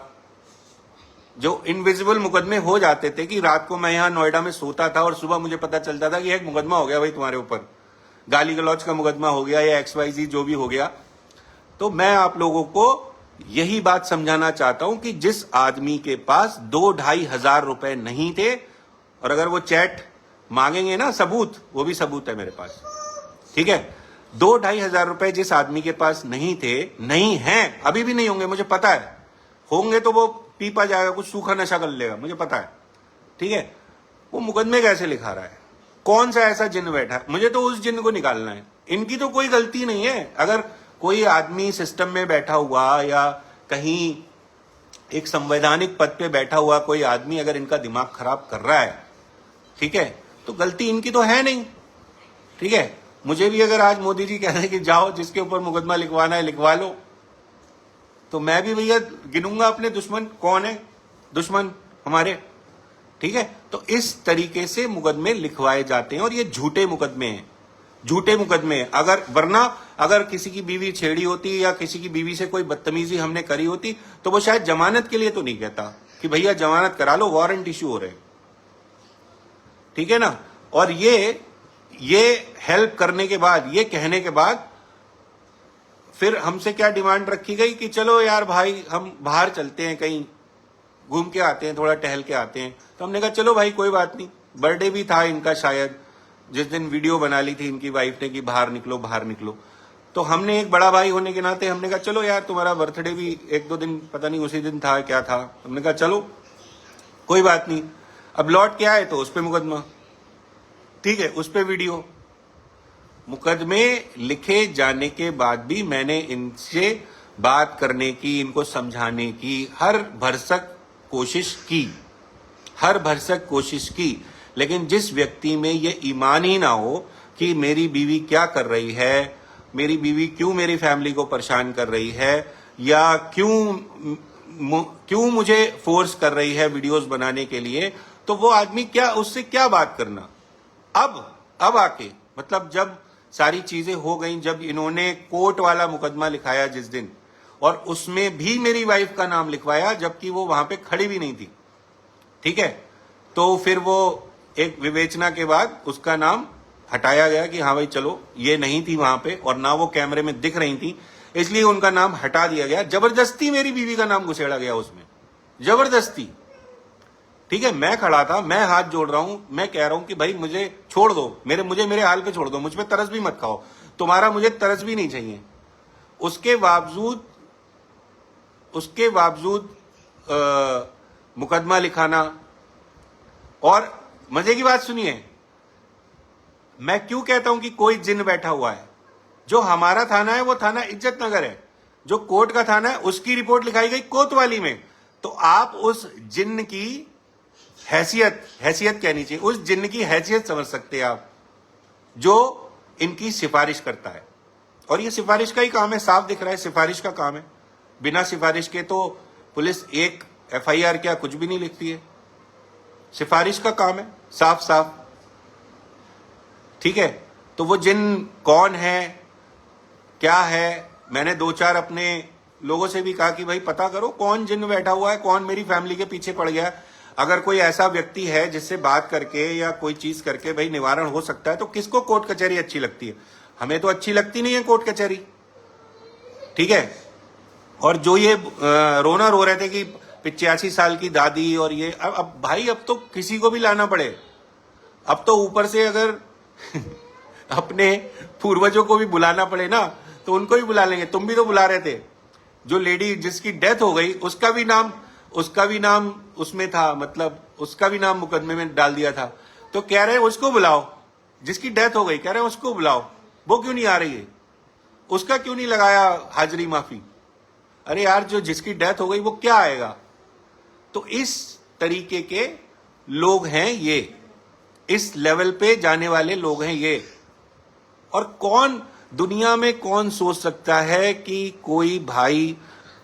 जो इनविजिबल मुकदमे हो जाते थे कि रात को मैं यहां नोएडा में सोता था और सुबह मुझे पता चलता था कि एक मुकदमा हो गया भाई तुम्हारे ऊपर, गाली गलौज का मुकदमा हो गया या XYZ जो भी हो गया। तो मैं आप लोगों को यही बात समझाना चाहता हूं कि जिस आदमी के पास 2-2,500 रुपए नहीं थे, और अगर वो चैट मांगेंगे ना सबूत, वो भी सबूत है मेरे पास, ठीक है। 2-2,500 रुपए जिस आदमी के पास नहीं थे, नहीं हैं, अभी भी नहीं होंगे, मुझे पता है। होंगे तो वो पीपा जाएगा, कुछ सूखा नशा कर लेगा, मुझे पता है, ठीक है। वो मुकदमे कैसे लिखा रहा है? कौन सा ऐसा जिन बैठा है? मुझे तो उस जिन को निकालना है। इनकी तो कोई गलती नहीं है। अगर कोई आदमी सिस्टम में बैठा हुआ या कहीं एक संवैधानिक पद पे बैठा हुआ कोई आदमी अगर इनका दिमाग खराब कर रहा है, ठीक है, तो गलती इनकी तो है नहीं, ठीक है। मुझे भी अगर आज मोदी जी कह रहे हैं कि जाओ जिसके ऊपर मुकदमा लिखवाना है लिखवा लो, तो मैं भी भैया गिनूंगा अपने दुश्मन कौन है, दुश्मन हमारे, ठीक है। तो इस तरीके से मुकदमे लिखवाए जाते हैं और ये झूठे मुकदमे हैं, झूठे मुकदमे हैं। अगर किसी की बीवी छेड़ी होती या किसी की बीवी से कोई बदतमीजी हमने करी होती तो वो शायद जमानत के लिए तो नहीं कहता कि भैया जमानत करा लो, वारंट इश्यू हो रहे, ठीक है ना। और ये हेल्प करने के बाद, ये कहने के बाद फिर हमसे क्या डिमांड रखी गई कि चलो यार भाई हम बाहर चलते हैं, कहीं घूम के आते हैं, थोड़ा टहल के आते हैं। तो हमने कहा चलो भाई कोई बात नहीं, बर्थडे भी था इनका शायद, जिस दिन वीडियो बना ली थी इनकी वाइफ ने कि बाहर निकलो बाहर निकलो, तो हमने एक बड़ा भाई होने के नाते हमने कहा चलो यार तुम्हारा बर्थडे भी 1-2 दिन, पता नहीं उसी दिन था क्या था, हमने कहा चलो कोई बात नहीं। अब लौट के आए तो उस पर मुकदमा, ठीक है, उस पर वीडियो। मुकदमे लिखे जाने के बाद भी मैंने इनसे बात करने की, इनको समझाने की हर भरसक कोशिश की, लेकिन जिस व्यक्ति में ये ईमान ही ना हो कि मेरी बीवी क्या कर रही है, मेरी बीवी क्यों मेरी फैमिली को परेशान कर रही है, या क्यों क्यों मुझे फोर्स कर रही है वीडियोस बनाने के लिए, तो वो आदमी क्या, उससे क्या बात करना। अब आके मतलब जब सारी चीजें हो गई, जब इन्होंने कोर्ट वाला मुकदमा लिखाया जिस दिन, और उसमें भी मेरी वाइफ का नाम लिखवाया जबकि वो वहां पे खड़ी भी नहीं थी, ठीक है, तो फिर वो एक विवेचना के बाद उसका नाम हटाया गया कि हाँ भाई चलो ये नहीं थी वहां पे और ना वो कैमरे में दिख रही थी, इसलिए उनका नाम हटा दिया गया। जबरदस्ती मेरी बीवी का नाम घुसेड़ा गया उसमें, जबरदस्ती। ठीक है, मैं खड़ा था, मैं हाथ जोड़ रहा हूं, मैं कह रहा हूं कि भाई मुझे छोड़ दो, मुझे मेरे हाल पे छोड़ दो, मुझ पे तरस भी मत खाओ, तुम्हारा मुझे तरस भी नहीं चाहिए। उसके बावजूद मुकदमा लिखाना। और मजे की बात सुनिए, मैं क्यों कहता हूं कि कोई जिन बैठा हुआ है। जो हमारा थाना है वो थाना इज्जत नगर है, जो कोर्ट का थाना है उसकी रिपोर्ट लिखाई गई कोतवाली में। तो आप उस जिन की हैसियत कहनी चाहिए, उस जिन की हैसियत समझ सकते हैं आप, जो इनकी सिफारिश करता है। और ये सिफारिश का ही काम है, साफ दिख रहा है सिफारिश का काम है। बिना सिफारिश के तो पुलिस एक एफआईआर क्या कुछ भी नहीं लिखती है, सिफारिश का काम है, साफ साफ। ठीक है, तो वो जिन कौन है, क्या है, मैंने 2-4 अपने लोगों से भी कहा कि भाई पता करो कौन जिन बैठा हुआ है, कौन मेरी फैमिली के पीछे पड़ गया है। अगर कोई ऐसा व्यक्ति है जिससे बात करके या कोई चीज करके भाई निवारण हो सकता है, तो किसको कोर्ट कचहरी अच्छी लगती है? हमें तो अच्छी लगती नहीं है कोर्ट कचहरी। ठीक है, और जो ये रोना रो रहे थे कि 85 साल की दादी और ये, अब भाई अब तो किसी को भी लाना पड़े, अब तो ऊपर से अगर अपने पूर्वजों को भी बुलाना पड़े ना तो उनको भी बुला लेंगे। तुम भी तो बुला रहे थे, जो लेडी जिसकी डेथ हो गई उसका भी नाम उसमें था, मतलब उसका भी नाम मुकदमे में डाल दिया था। तो कह रहे हैं उसको बुलाओ, जिसकी डेथ हो गई कह रहे हैं उसको बुलाओ, वो क्यों नहीं आ रही है? उसका क्यों नहीं लगाया हाजिरी माफी? अरे यार, जो जिसकी डेथ हो गई वो क्या आएगा? तो इस तरीके के लोग हैं ये, इस लेवल पे जाने वाले लोग हैं ये। और कौन दुनिया में कौन सोच सकता है कि कोई भाई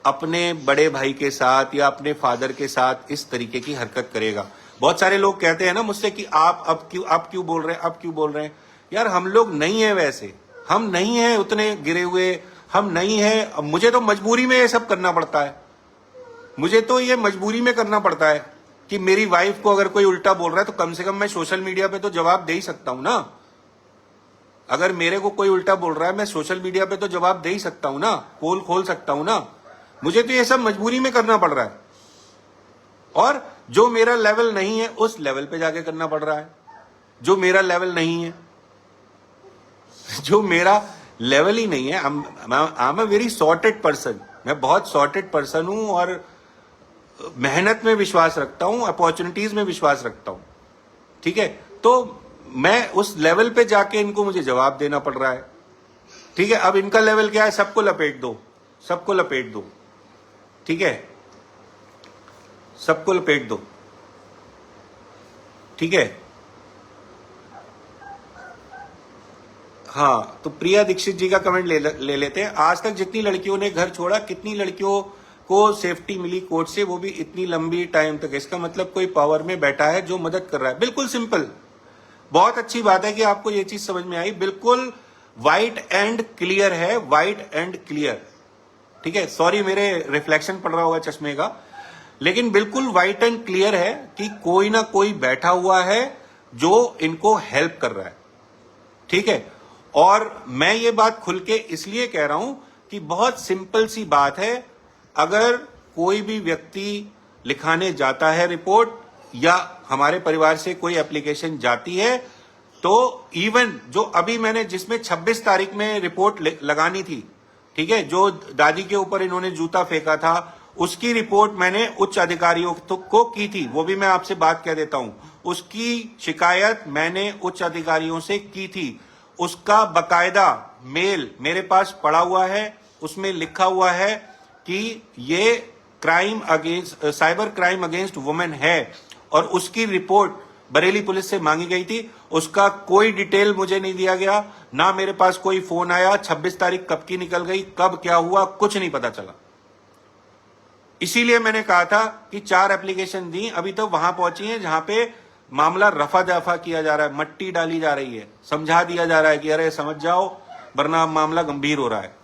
अपने बड़े भाई के साथ या अपने फादर के साथ इस तरीके की हरकत करेगा? बहुत सारे लोग कहते हैं ना मुझसे कि आप क्यों बोल रहे हैं। यार हम लोग नहीं है वैसे, हम नहीं है उतने गिरे हुए, हम नहीं है। मुझे तो मजबूरी में ये सब करना पड़ता है, मुझे तो ये मजबूरी में करना पड़ता है कि मेरी वाइफ को अगर कोई उल्टा बोल रहा है तो कम से कम मैं सोशल मीडिया पे तो जवाब दे ही सकता हूं ना। अगर मेरे को कोई उल्टा बोल रहा है, मैं सोशल मीडिया पे तो जवाब दे ही सकता हूं ना, पोल खोल सकता हूं ना। मुझे तो ये सब मजबूरी में करना पड़ रहा है, और जो मेरा लेवल नहीं है उस लेवल पे जाके करना पड़ रहा है। जो मेरा लेवल नहीं है, जो मेरा लेवल ही नहीं है, I am a very sorted person. मैं बहुत सॉर्टेड पर्सन हूं और मेहनत में विश्वास रखता हूं, अपॉर्चुनिटीज में विश्वास रखता हूं। ठीक है, तो मैं उस लेवल पे जाके इनको मुझे जवाब देना पड़ रहा है। ठीक है, अब इनका लेवल क्या है? सबको लपेट दो, सबको लपेट दो। ठीक है, सबको लपेट दो। ठीक है, हाँ, तो प्रिया दीक्षित जी का कमेंट ले लेते हैं। आज तक जितनी लड़कियों ने घर छोड़ा, कितनी लड़कियों को सेफ्टी मिली कोर्ट से, वो भी इतनी लंबी टाइम तक। इसका मतलब कोई पावर में बैठा है जो मदद कर रहा है। बिल्कुल सिंपल, बहुत अच्छी बात है कि आपको ये चीज समझ में आई। बिल्कुल व्हाइट एंड क्लियर है, व्हाइट एंड क्लियर। ठीक है, सॉरी मेरे रिफ्लेक्शन पड़ रहा होगा चश्मे का, लेकिन बिल्कुल व्हाइट एंड क्लियर है कि कोई ना कोई बैठा हुआ है जो इनको हेल्प कर रहा है। ठीक है, और मैं ये बात खुल के इसलिए कह रहा हूं कि बहुत सिंपल सी बात है। अगर कोई भी व्यक्ति लिखाने जाता है रिपोर्ट, या हमारे परिवार से कोई एप्लीकेशन जाती है, तो इवन जो अभी मैंने जिसमें 26 तारीख में रिपोर्ट लगानी थी, ठीक है, जो दादी के ऊपर इन्होंने जूता फेंका था, उसकी रिपोर्ट मैंने उच्च अधिकारियों को की थी। वो भी मैं आपसे बात कह देता हूं, उसकी शिकायत मैंने उच्च अधिकारियों से की थी। उसका बकायदा मेल मेरे पास पड़ा हुआ है, उसमें लिखा हुआ है कि ये crime against cyber crime against women है, और उसकी रिपोर्ट बरेली पुलिस से मांगी गई थी। उसका कोई डिटेल मुझे नहीं दिया गया, ना मेरे पास कोई फोन आया। 26 तारीख कब की निकल गई, कब क्या हुआ, कुछ नहीं पता चला। इसीलिए मैंने कहा था कि 4 एप्लीकेशन दी, अभी तो वहां पहुंची हैं जहां पे मामला रफा दफा किया जा रहा है, मट्टी डाली जा रही है, समझा दिया जा रहा है कि अरे समझ जाओ वरना मामला गंभीर हो रहा है।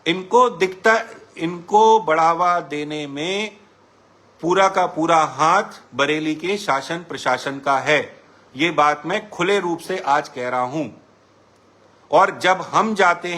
इनको दिखता, इनको बढ़ावा देने में पूरा का पूरा हाथ बरेली के शासन प्रशासन का है। ये बात मैं खुले रूप से आज कह रहा हूं। और जब हम जाते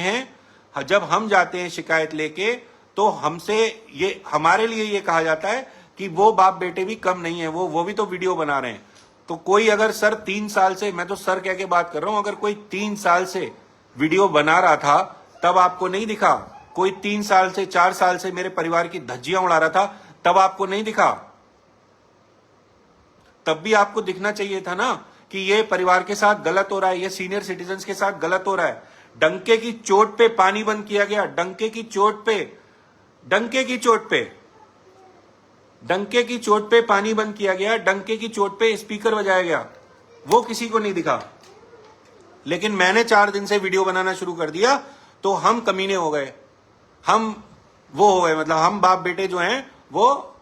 हैं शिकायत लेके, तो हमसे ये, हमारे लिए ये कहा जाता है कि वो बाप बेटे भी कम नहीं है, वो भी तो वीडियो बना रहे हैं। तो कोई अगर सर 3 साल से, मैं तो सर कह के बात कर रहा हूं, अगर कोई 3 साल से वीडियो बना रहा था तब आपको नहीं दिखा? कोई 3 साल से 4 साल से मेरे परिवार की धज्जियां उड़ा रहा था तब आपको नहीं दिखा? तब भी आपको दिखना चाहिए था ना कि ये परिवार के साथ गलत हो रहा है, ये सीनियर सिटीजन्स के साथ गलत हो रहा है। डंके की चोट पे पानी बंद किया गया, डंके की चोट पे पानी बंद किया गया, डंके की चोट पे स्पीकर बजाया गया, वो किसी को नहीं दिखा। लेकिन मैंने 4 दिन से वीडियो बनाना शुरू कर दिया तो हम कमीने हो गए, हम वो हो गए, मतलब हम बाप बेटे जो हैं वो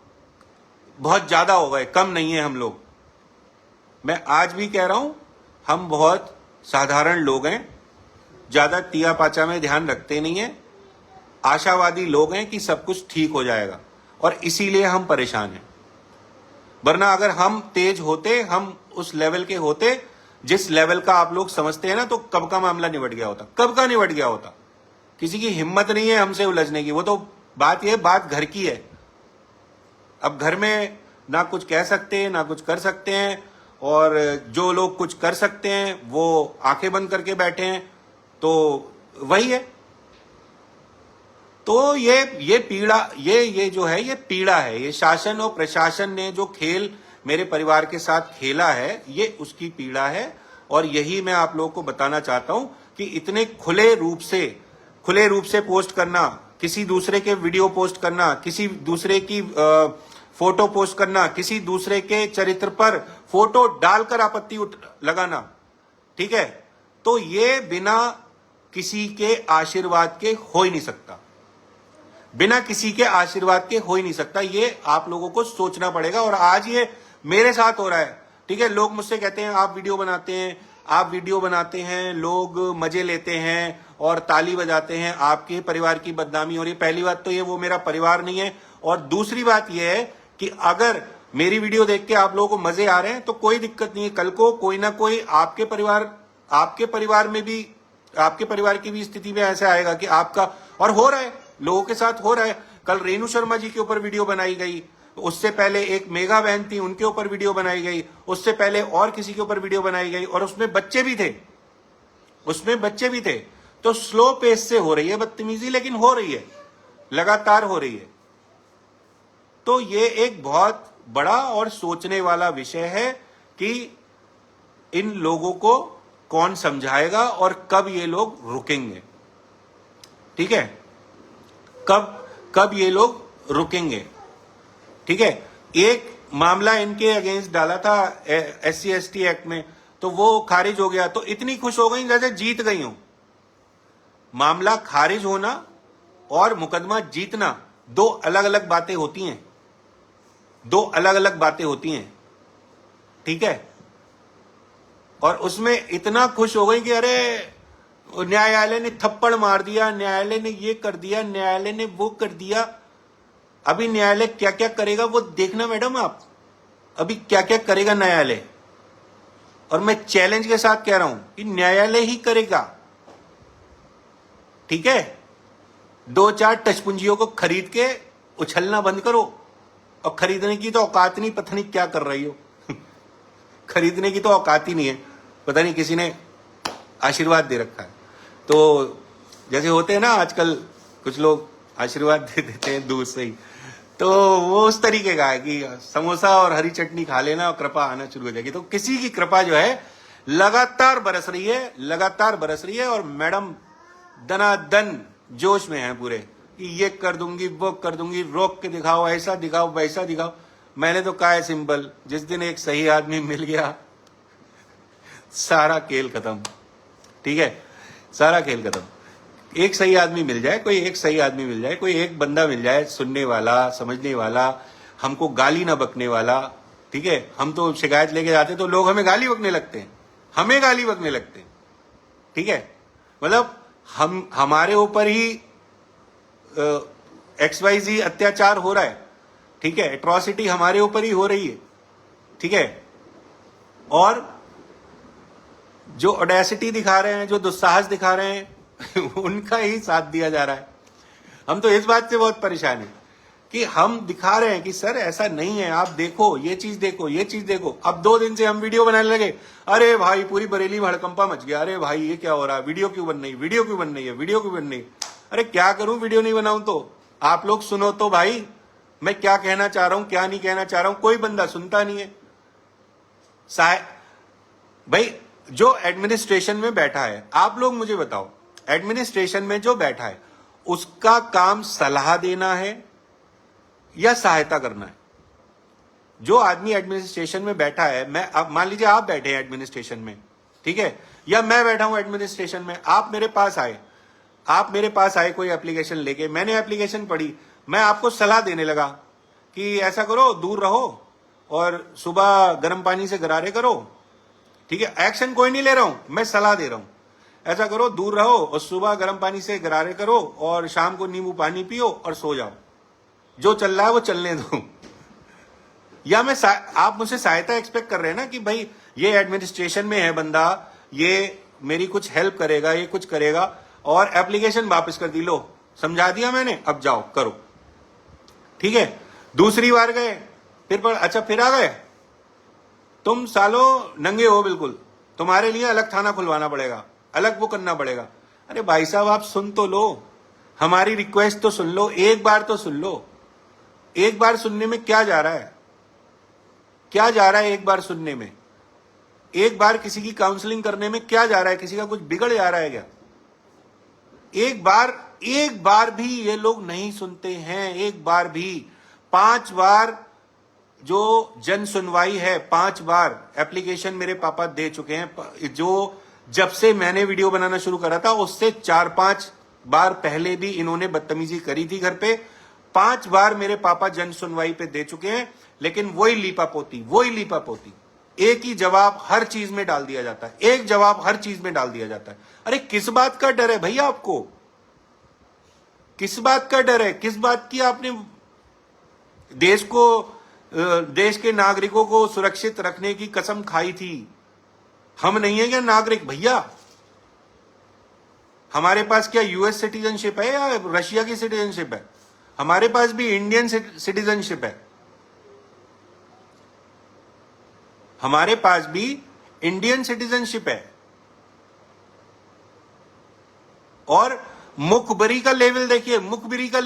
बहुत ज्यादा हो गए, कम नहीं है हम लोग। मैं आज भी कह रहा हूं, हम बहुत साधारण लोग हैं, ज्यादा तिया पाचा में ध्यान रखते नहीं है, आशावादी लोग हैं कि सब कुछ ठीक हो जाएगा, और इसीलिए हम परेशान हैं। वरना अगर हम तेज होते, हम उस लेवल के होते जिस लेवल का आप लोग समझते हैं ना, तो कब का मामला निपट गया होता, कब का निपट गया होता। किसी की हिम्मत नहीं है हमसे उलझने की। वो तो बात घर की है। अब घर में ना कुछ कह सकते हैं ना कुछ कर सकते हैं, और जो लोग कुछ कर सकते हैं वो आंखें बंद करके बैठे हैं, तो वही है। तो ये पीड़ा, ये जो है, ये पीड़ा है, ये शासन और प्रशासन ने जो खेल मेरे परिवार के साथ खेला है, ये उसकी पीड़ा है। और यही मैं आप लोगों को बताना चाहता हूं कि इतने खुले रूप से पोस्ट करना, किसी दूसरे के वीडियो पोस्ट करना, किसी दूसरे की फोटो पोस्ट करना, किसी दूसरे के चरित्र पर फोटो डालकर आपत्ति लगाना, ठीक है, तो ये बिना किसी के आशीर्वाद के हो ही नहीं सकता, बिना किसी के आशीर्वाद के हो ही नहीं सकता। ये आप लोगों को सोचना पड़ेगा। और आज ये मेरे साथ हो रहा है, ठीक है। लोग मुझसे कहते हैं आप वीडियो बनाते हैं, लोग मजे लेते हैं और ताली बजाते हैं, आपके परिवार की बदनामी हो रही है। पहली बात तो ये, वो मेरा परिवार नहीं है। और दूसरी बात ये है कि अगर मेरी वीडियो देख के आप लोगों को मजे आ रहे हैं तो कोई दिक्कत नहीं है। कल को कोई ना कोई आपके परिवार में भी, आपके परिवार की भी स्थिति में ऐसे आएगा कि आपका, और हो रहा है, लोगों के साथ हो रहा है। कल रेणु शर्मा जी के ऊपर वीडियो बनाई गई, उससे पहले एक मेघा बहन थी, उनके ऊपर वीडियो बनाई गई, उससे पहले और किसी के ऊपर वीडियो बनाई गई, और उसमें बच्चे भी थे। तो स्लो पेस से हो रही है बदतमीजी, लेकिन हो रही है, लगातार हो रही है। तो ये एक बहुत बड़ा और सोचने वाला विषय है कि इन लोगों को कौन समझाएगा और कब ये लोग रुकेंगे, ठीक है, कब ये लोग रुकेंगे, ठीक है। एक मामला इनके अगेंस्ट डाला था SC/ST एक्ट में, तो वो खारिज हो गया, तो इतनी खुश हो गई जैसे जीत गई हूं। मामला खारिज होना और मुकदमा जीतना दो अलग अलग बातें होती हैं, ठीक है। और उसमें इतना खुश हो गई कि अरे न्यायालय ने थप्पड़ मार दिया, न्यायालय ने ये कर दिया, न्यायालय ने वो कर दिया। अभी न्यायालय क्या क्या करेगा वो देखना मैडम आप, अभी क्या क्या करेगा न्यायालय। और मैं चैलेंज के साथ कह रहा हूं कि न्यायालय ही करेगा, ठीक है। 2-4 टचपुंजियों को खरीद के उछलना बंद करो। और खरीदने की तो औकात नहीं, पता नहीं क्या कर रही हो खरीदने की तो औकात ही नहीं है, पता नहीं किसी ने आशीर्वाद दे रखा है। तो जैसे होते हैं ना आजकल कुछ लोग आशीर्वाद दे देते हैं दूर से ही, तो वो उस तरीके का है कि समोसा और हरी चटनी खा लेना और कृपा आना शुरू हो जाएगी। तो किसी की कृपा जो है लगातार बरस रही है। और मैडम दनादन जोश में है पूरे कि ये कर दूंगी, वो कर दूंगी, रोक के दिखाओ, ऐसा दिखाओ, वैसा दिखाओ। मैंने तो कहा है सिंपल, जिस दिन एक सही आदमी मिल गया सारा खेल खत्म, ठीक है, सारा खेल खत्म। एक सही आदमी मिल जाए, कोई एक सही आदमी मिल जाए, कोई एक बंदा मिल जाए सुनने वाला, समझने वाला, हमको गाली ना बकने वाला। ठीक है, हम तो शिकायत लेके जाते तो लोग हमें गाली बकने लगते हैं, हमें गाली बकने लगते हैं। ठीक है, मतलब हम हमारे ऊपर ही XYZ अत्याचार हो रहा है। ठीक है, एट्रॉसिटी हमारे ऊपर ही हो रही है। ठीक है, और जो ऑडेसिटी दिखा रहे हैं, जो दुस्साहस दिखा रहे हैं उनका ही साथ दिया जा रहा है। हम तो इस बात से बहुत परेशान हैं कि हम दिखा रहे हैं कि सर ऐसा नहीं है, आप देखो, ये चीज देखो, ये चीज देखो। अब 2 दिन से हम वीडियो बनाने लगे, अरे भाई पूरी बरेली में हड़कंपा मच गया, अरे भाई ये क्या हो रहा है, वीडियो क्यों बन रही, वीडियो क्यों बन रही है, वीडियो क्यों बन रही है। अरे क्या करूं, वीडियो नहीं बनाऊं तो आप लोग सुनो तो भाई, मैं क्या कहना चाह रहा हूं, क्या नहीं कहना चाह रहा हूं। कोई बंदा सुनता नहीं है। भाई जो एडमिनिस्ट्रेशन में बैठा है, आप लोग मुझे बताओ, एडमिनिस्ट्रेशन में जो बैठा है उसका काम सलाह देना है या सहायता करना है। जो आदमी एडमिनिस्ट्रेशन में बैठा है, मैं अब मान लीजिए आप बैठे हैं एडमिनिस्ट्रेशन में, ठीक है, या मैं बैठा हूं एडमिनिस्ट्रेशन में, आप मेरे पास आए कोई एप्लीकेशन लेके, मैंने एप्लीकेशन पढ़ी, मैं आपको सलाह देने लगा कि ऐसा करो, दूर रहो और सुबह गर्म पानी से गरारे करो। ठीक है, एक्शन कोई नहीं ले रहा हूं, मैं सलाह दे रहा हूं, ऐसा करो, दूर रहो और सुबह गर्म पानी से गरारे करो और शाम को नींबू पानी पियो और सो जाओ। जो चल रहा है वो चलने दो। या आप मुझसे सहायता एक्सपेक्ट कर रहे हैं ना कि भाई ये एडमिनिस्ट्रेशन में है बंदा, ये मेरी कुछ हेल्प करेगा, ये कुछ करेगा, और एप्लीकेशन वापस कर दी, लो समझा दिया मैंने, अब जाओ करो। ठीक है, दूसरी बार गए, फिर आ गए, तुम सालों नंगे हो बिल्कुल, तुम्हारे लिए अलग थाना खुलवाना पड़ेगा, अलग वो करना पड़ेगा। अरे भाई साहब आप सुन तो लो, हमारी रिक्वेस्ट तो सुन लो, एक बार तो सुन लो। एक बार सुनने में क्या जा रहा है, क्या जा रहा है एक बार सुनने में? एक बार किसी की काउंसलिंग करने में क्या जा रहा है? किसी का कुछ बिगड़ जा रहा है क्या? एक बार भी ये लोग नहीं सुनते हैं, एक बार भी। 5 बार जो जन सुनवाई है, 5 बार एप्लीकेशन मेरे पापा दे चुके हैं। जो जब से मैंने वीडियो बनाना शुरू करा था उससे 4-5 बार पहले भी इन्होंने बदतमीजी करी थी घर पे। 5 बार मेरे पापा जन सुनवाई पे दे चुके हैं, लेकिन वही लीपापोती, एक ही जवाब हर चीज में डाल दिया जाता है, एक जवाब हर चीज में डाल दिया जाता है। अरे किस बात का डर है भैया आपको? किस बात का डर है? किस बात की आपने देश के नागरिकों को सुरक्षित रखने की कसम खाई थी? हम नहीं है क्या नागरिक भैया? हमारे पास क्या यूएस सिटीजनशिप है या रशिया की सिटीजनशिप है? हमारे पास भी इंडियन सिटीजनशिप है, हमारे पास भी इंडियन सिटीजनशिप है। और मुखबरी का लेवल देखिए, मुखबिरी का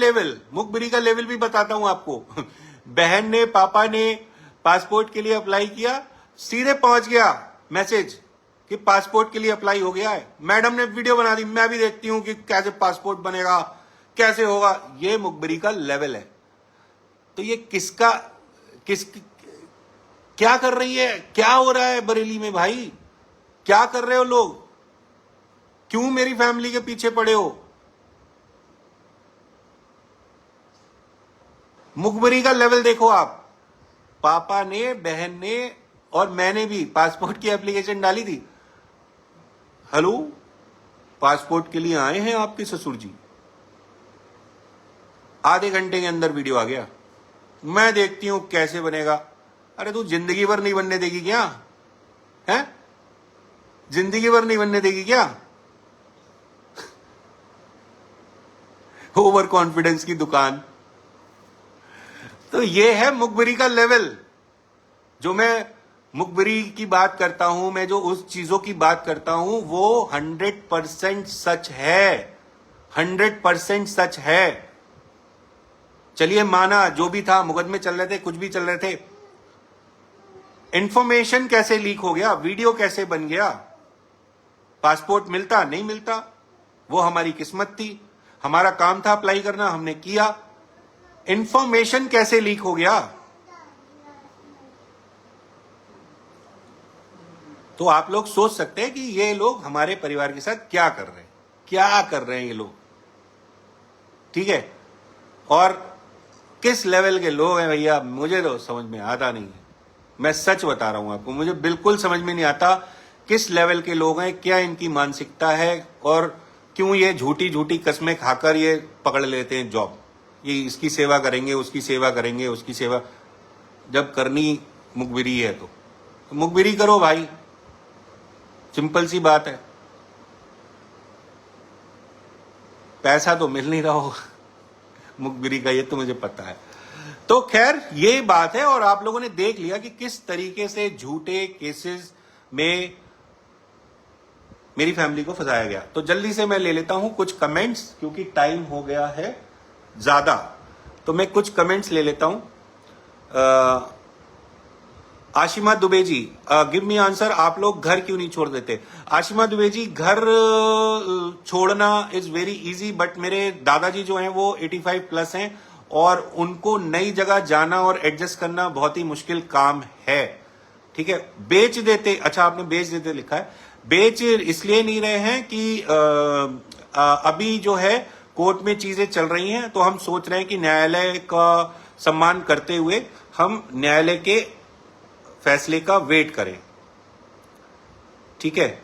लेवल भी बताता हूं आपको। बहन ने, पापा ने पासपोर्ट के लिए अप्लाई किया, सीधे पहुंच गया मैसेज कि पासपोर्ट के लिए अप्लाई हो गया है। मैडम ने वीडियो बना दी, मैं भी देखती हूं कि कैसे पासपोर्ट बनेगा, कैसे होगा। ये मुखबिरी का लेवल है। तो ये क्या कर रही है, क्या हो रहा है बरेली में भाई? क्या कर रहे हो लोग? क्यों मेरी फैमिली के पीछे पड़े हो? मुखबिरी का लेवल देखो आप। पापा ने, बहन ने और मैंने भी पासपोर्ट की एप्लीकेशन डाली थी। हेलो, पासपोर्ट के लिए आए हैं आपके ससुर जी। आधे घंटे के अंदर वीडियो आ गया। मैं देखती हूं कैसे बनेगा। अरे तू जिंदगी भर नहीं बनने देगी क्या? है, जिंदगी भर नहीं बनने देगी क्या? ओवर कॉन्फिडेंस की दुकान। तो ये है मुखबिरी का लेवल। जो मैं मुखबिरी की बात करता हूं, मैं जो उस चीजों की बात करता हूं, वो 100% सच है, 100% सच है। चलिए माना जो भी था, मुकदमे चल रहे थे, कुछ भी चल रहे थे, इंफॉर्मेशन कैसे लीक हो गया, वीडियो कैसे बन गया, पासपोर्ट मिलता नहीं मिलता वो हमारी किस्मत थी, हमारा काम था अप्लाई करना, हमने किया। इंफॉर्मेशन कैसे लीक हो गया? तो आप लोग सोच सकते हैं कि ये लोग हमारे परिवार के साथ क्या कर रहे हैं, क्या कर रहे हैं ये लोग, ठीक है। और किस लेवल के लोग हैं भैया, मुझे तो समझ में आता नहीं है। मैं सच बता रहा हूं आपको, मुझे बिल्कुल समझ में नहीं आता किस लेवल के लोग हैं, क्या इनकी मानसिकता है, और क्यों ये झूठी झूठी कस्में खाकर ये पकड़ लेते हैं जॉब। ये इसकी सेवा करेंगे, उसकी सेवा करेंगे, उसकी सेवा, जब करनी मुखबिरी है तो मुखबिरी करो भाई, सिंपल सी बात है। पैसा तो मिल नहीं रहा होगा मुखबिरी का, ये तो मुझे पता है। तो खैर ये बात है, और आप लोगों ने देख लिया कि किस तरीके से झूठे केसेस में मेरी फैमिली को फंसाया गया। तो जल्दी से मैं ले लेता हूं कुछ कमेंट्स, क्योंकि टाइम हो गया है ज्यादा, तो मैं कुछ कमेंट्स ले लेता हूं। Ashima Dubey ji, give me answer, आप लोग घर क्यों नहीं छोड़ देते? आशिमा दुबे जी, घर छोड़ना इज वेरी इजी, बट मेरे दादाजी जो हैं वो 85 प्लस हैं, और उनको नई जगह जाना और एडजस्ट करना बहुत ही मुश्किल काम है, ठीक है। बेच देते, अच्छा आपने बेच देते लिखा है, बेच इसलिए नहीं रहे हैं कि अभी जो है कोर्ट में चीजें चल रही हैं, तो हम सोच रहे हैं कि न्यायालय का सम्मान करते हुए हम न्यायालय के फैसले का वेट करें, ठीक है।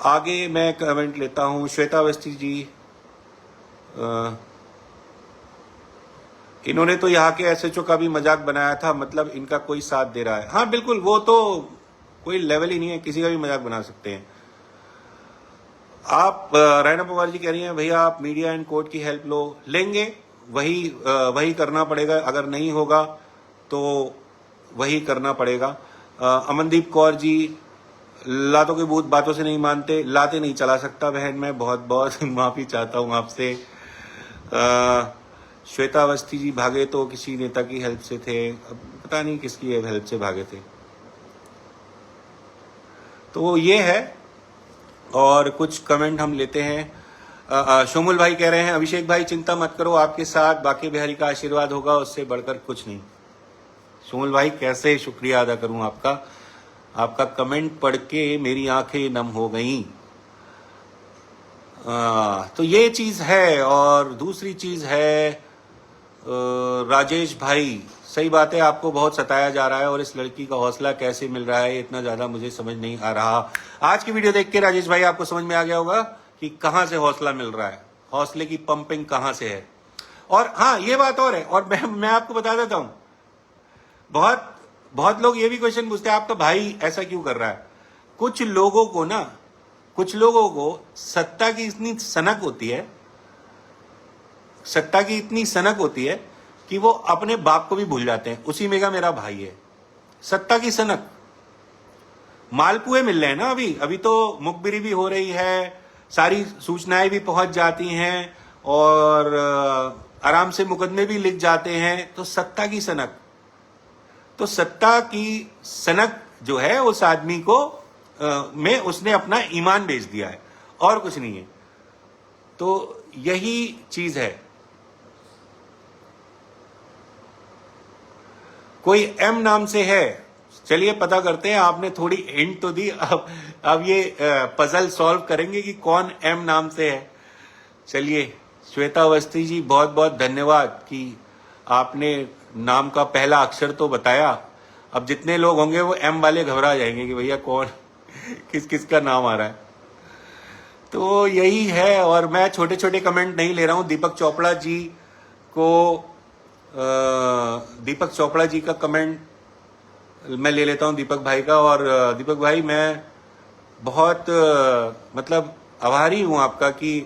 आगे मैं कमेंट लेता हूं। श्वेता अवस्थी जी, इन्होंने तो यहाँ के एसएचओ का भी मजाक बनाया था, मतलब इनका कोई साथ दे रहा है। हाँ बिल्कुल, वो तो कोई लेवल ही नहीं है, किसी का भी मजाक बना सकते हैं आप। रायना पवार जी कह रही हैं भैया आप मीडिया एंड कोर्ट की हेल्प लो, लेंगे, वही करना पड़ेगा, अगर नहीं होगा तो वही करना पड़ेगा। अमनदीप कौर जी, लातों के भूत बातों से नहीं मानते, लाते नहीं चला सकता बहन, मैं बहुत बहुत माफी चाहता हूं आपसे। श्वेता अवस्थी जी, भागे तो किसी नेता की हेल्प से थे, अब पता नहीं किसकी हेल्प से भागे थे, तो ये है। और कुछ कमेंट हम लेते हैं। शोमुल भाई कह रहे हैं अभिषेक भाई चिंता मत करो, आपके साथ बाकी बिहारी का आशीर्वाद होगा, उससे बढ़कर कुछ नहीं। शोमुल भाई कैसे शुक्रिया अदा करूं आपका, आपका कमेंट पढ़ के मेरी आंखें नम हो गईं। तो ये चीज है। और दूसरी चीज है, राजेश भाई, सही बात है, आपको बहुत सताया जा रहा है, और इस लड़की का हौसला कैसे मिल रहा है इतना ज्यादा मुझे समझ नहीं आ रहा। आज की वीडियो देख के राजेश भाई आपको समझ में आ गया होगा कि कहां से हौसला मिल रहा है, हौसले की पंपिंग कहां से है। और हाँ ये बात और है, और मैं आपको बता देता हूं, बहुत लोग ये भी क्वेश्चन पूछते हैं आपका भाई ऐसा क्यों कर रहा है। कुछ लोगों को सत्ता की इतनी सनक होती है कि वो अपने बाप को भी भूल जाते हैं। उसी में का मेरा भाई है, सत्ता की सनक। मालपुए मिल रहे हैं ना, अभी तो मुखबिरी भी हो रही है, सारी सूचनाएं भी पहुंच जाती हैं, और आराम से मुकदमे भी लिख जाते हैं। तो सत्ता की सनक जो है उस आदमी को में उसने अपना ईमान बेच दिया है, और कुछ नहीं है। तो यही चीज है। कोई एम नाम से है, चलिए पता करते हैं। आपने थोड़ी हिंट तो दी, अब ये पजल सॉल्व करेंगे कि कौन एम नाम से है। चलिए श्वेता अवस्थी जी, बहुत बहुत धन्यवाद कि आपने नाम का पहला अक्षर तो बताया। अब जितने लोग होंगे वो एम वाले घबरा जाएंगे कि भैया कौन किस किस का नाम आ रहा है। तो यही है। और मैं छोटे छोटे कमेंट नहीं ले रहा हूं। दीपक चोपड़ा जी का कमेंट मैं ले लेता हूं, दीपक भाई का। और दीपक भाई, मैं बहुत मतलब आभारी हूं आपका कि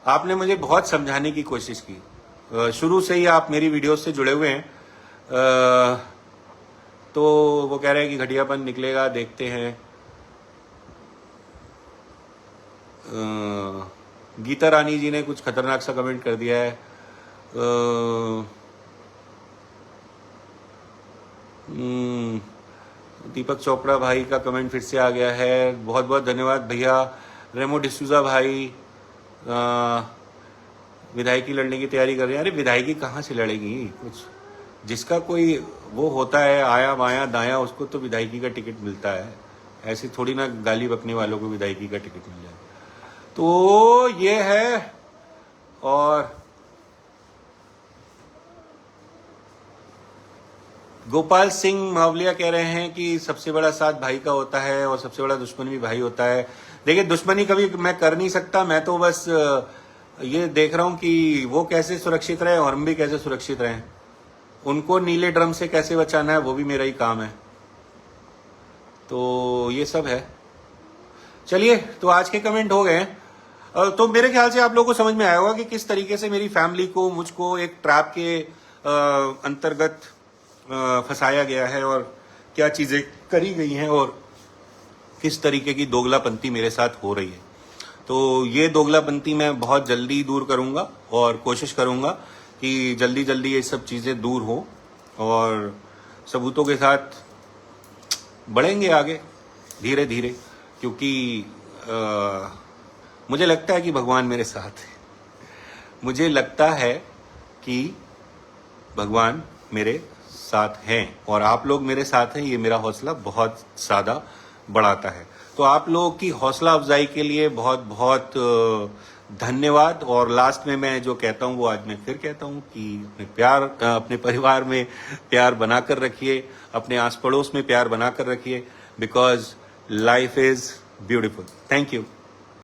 आपने मुझे बहुत समझाने की कोशिश की। शुरू से ही आप मेरी वीडियो से जुड़े हुए हैं। तो वो कह रहे हैं कि घटियापन निकलेगा, देखते हैं। गीता रानी जी ने कुछ खतरनाक सा कमेंट कर दिया है। दीपक चोपड़ा भाई का कमेंट फिर से आ गया है, बहुत बहुत धन्यवाद भैया। रेमो डिसूजा भाई, विधायकी लड़ने की तैयारी कर रहे हैं। अरे विधायकी कहाँ से लड़ेगी, कुछ जिसका कोई वो होता है आया बाया दाया, उसको तो विधायकी का टिकट मिलता है। ऐसे थोड़ी ना गाली बकने वालों को विधायकी का टिकट मिल जाए। तो ये है। और गोपाल सिंह मावलिया कह रहे हैं कि सबसे बड़ा साथ भाई का होता है और सबसे बड़ा दुश्मन भी भाई होता है। देखिए, दुश्मनी कभी मैं कर नहीं सकता, मैं तो बस ये देख रहा हूं कि वो कैसे सुरक्षित रहे और हम भी कैसे सुरक्षित रहें। उनको नीले ड्रम से कैसे बचाना है वो भी मेरा ही काम है। तो ये सब है। चलिए, तो आज के कमेंट हो गए। तो मेरे ख्याल से आप लोगों को समझ में आया होगा कि किस तरीके से मेरी फैमिली को, मुझको एक ट्रैप के अंतर्गत फंसाया गया है और क्या चीजें करी गई हैं और किस तरीके की दोगलापंती मेरे साथ हो रही है। तो ये दोगलापंती मैं बहुत जल्दी दूर करूंगा और कोशिश करूंगा कि जल्दी जल्दी ये सब चीजें दूर हो और सबूतों के साथ बढ़ेंगे आगे धीरे धीरे, क्योंकि मुझे लगता है कि भगवान मेरे साथ है। मुझे लगता है कि भगवान मेरे साथ हैं और आप लोग मेरे साथ हैं, ये मेरा हौसला बहुत ज़्यादा बढ़ाता है। तो आप लोगों की हौसला अफजाई के लिए बहुत बहुत धन्यवाद। और लास्ट में मैं जो कहता हूँ वो आज मैं फिर कहता हूँ कि अपने परिवार में प्यार बनाकर रखिए, अपने आस पड़ोस में प्यार बनाकर रखिए, because life is beautiful. Thank you.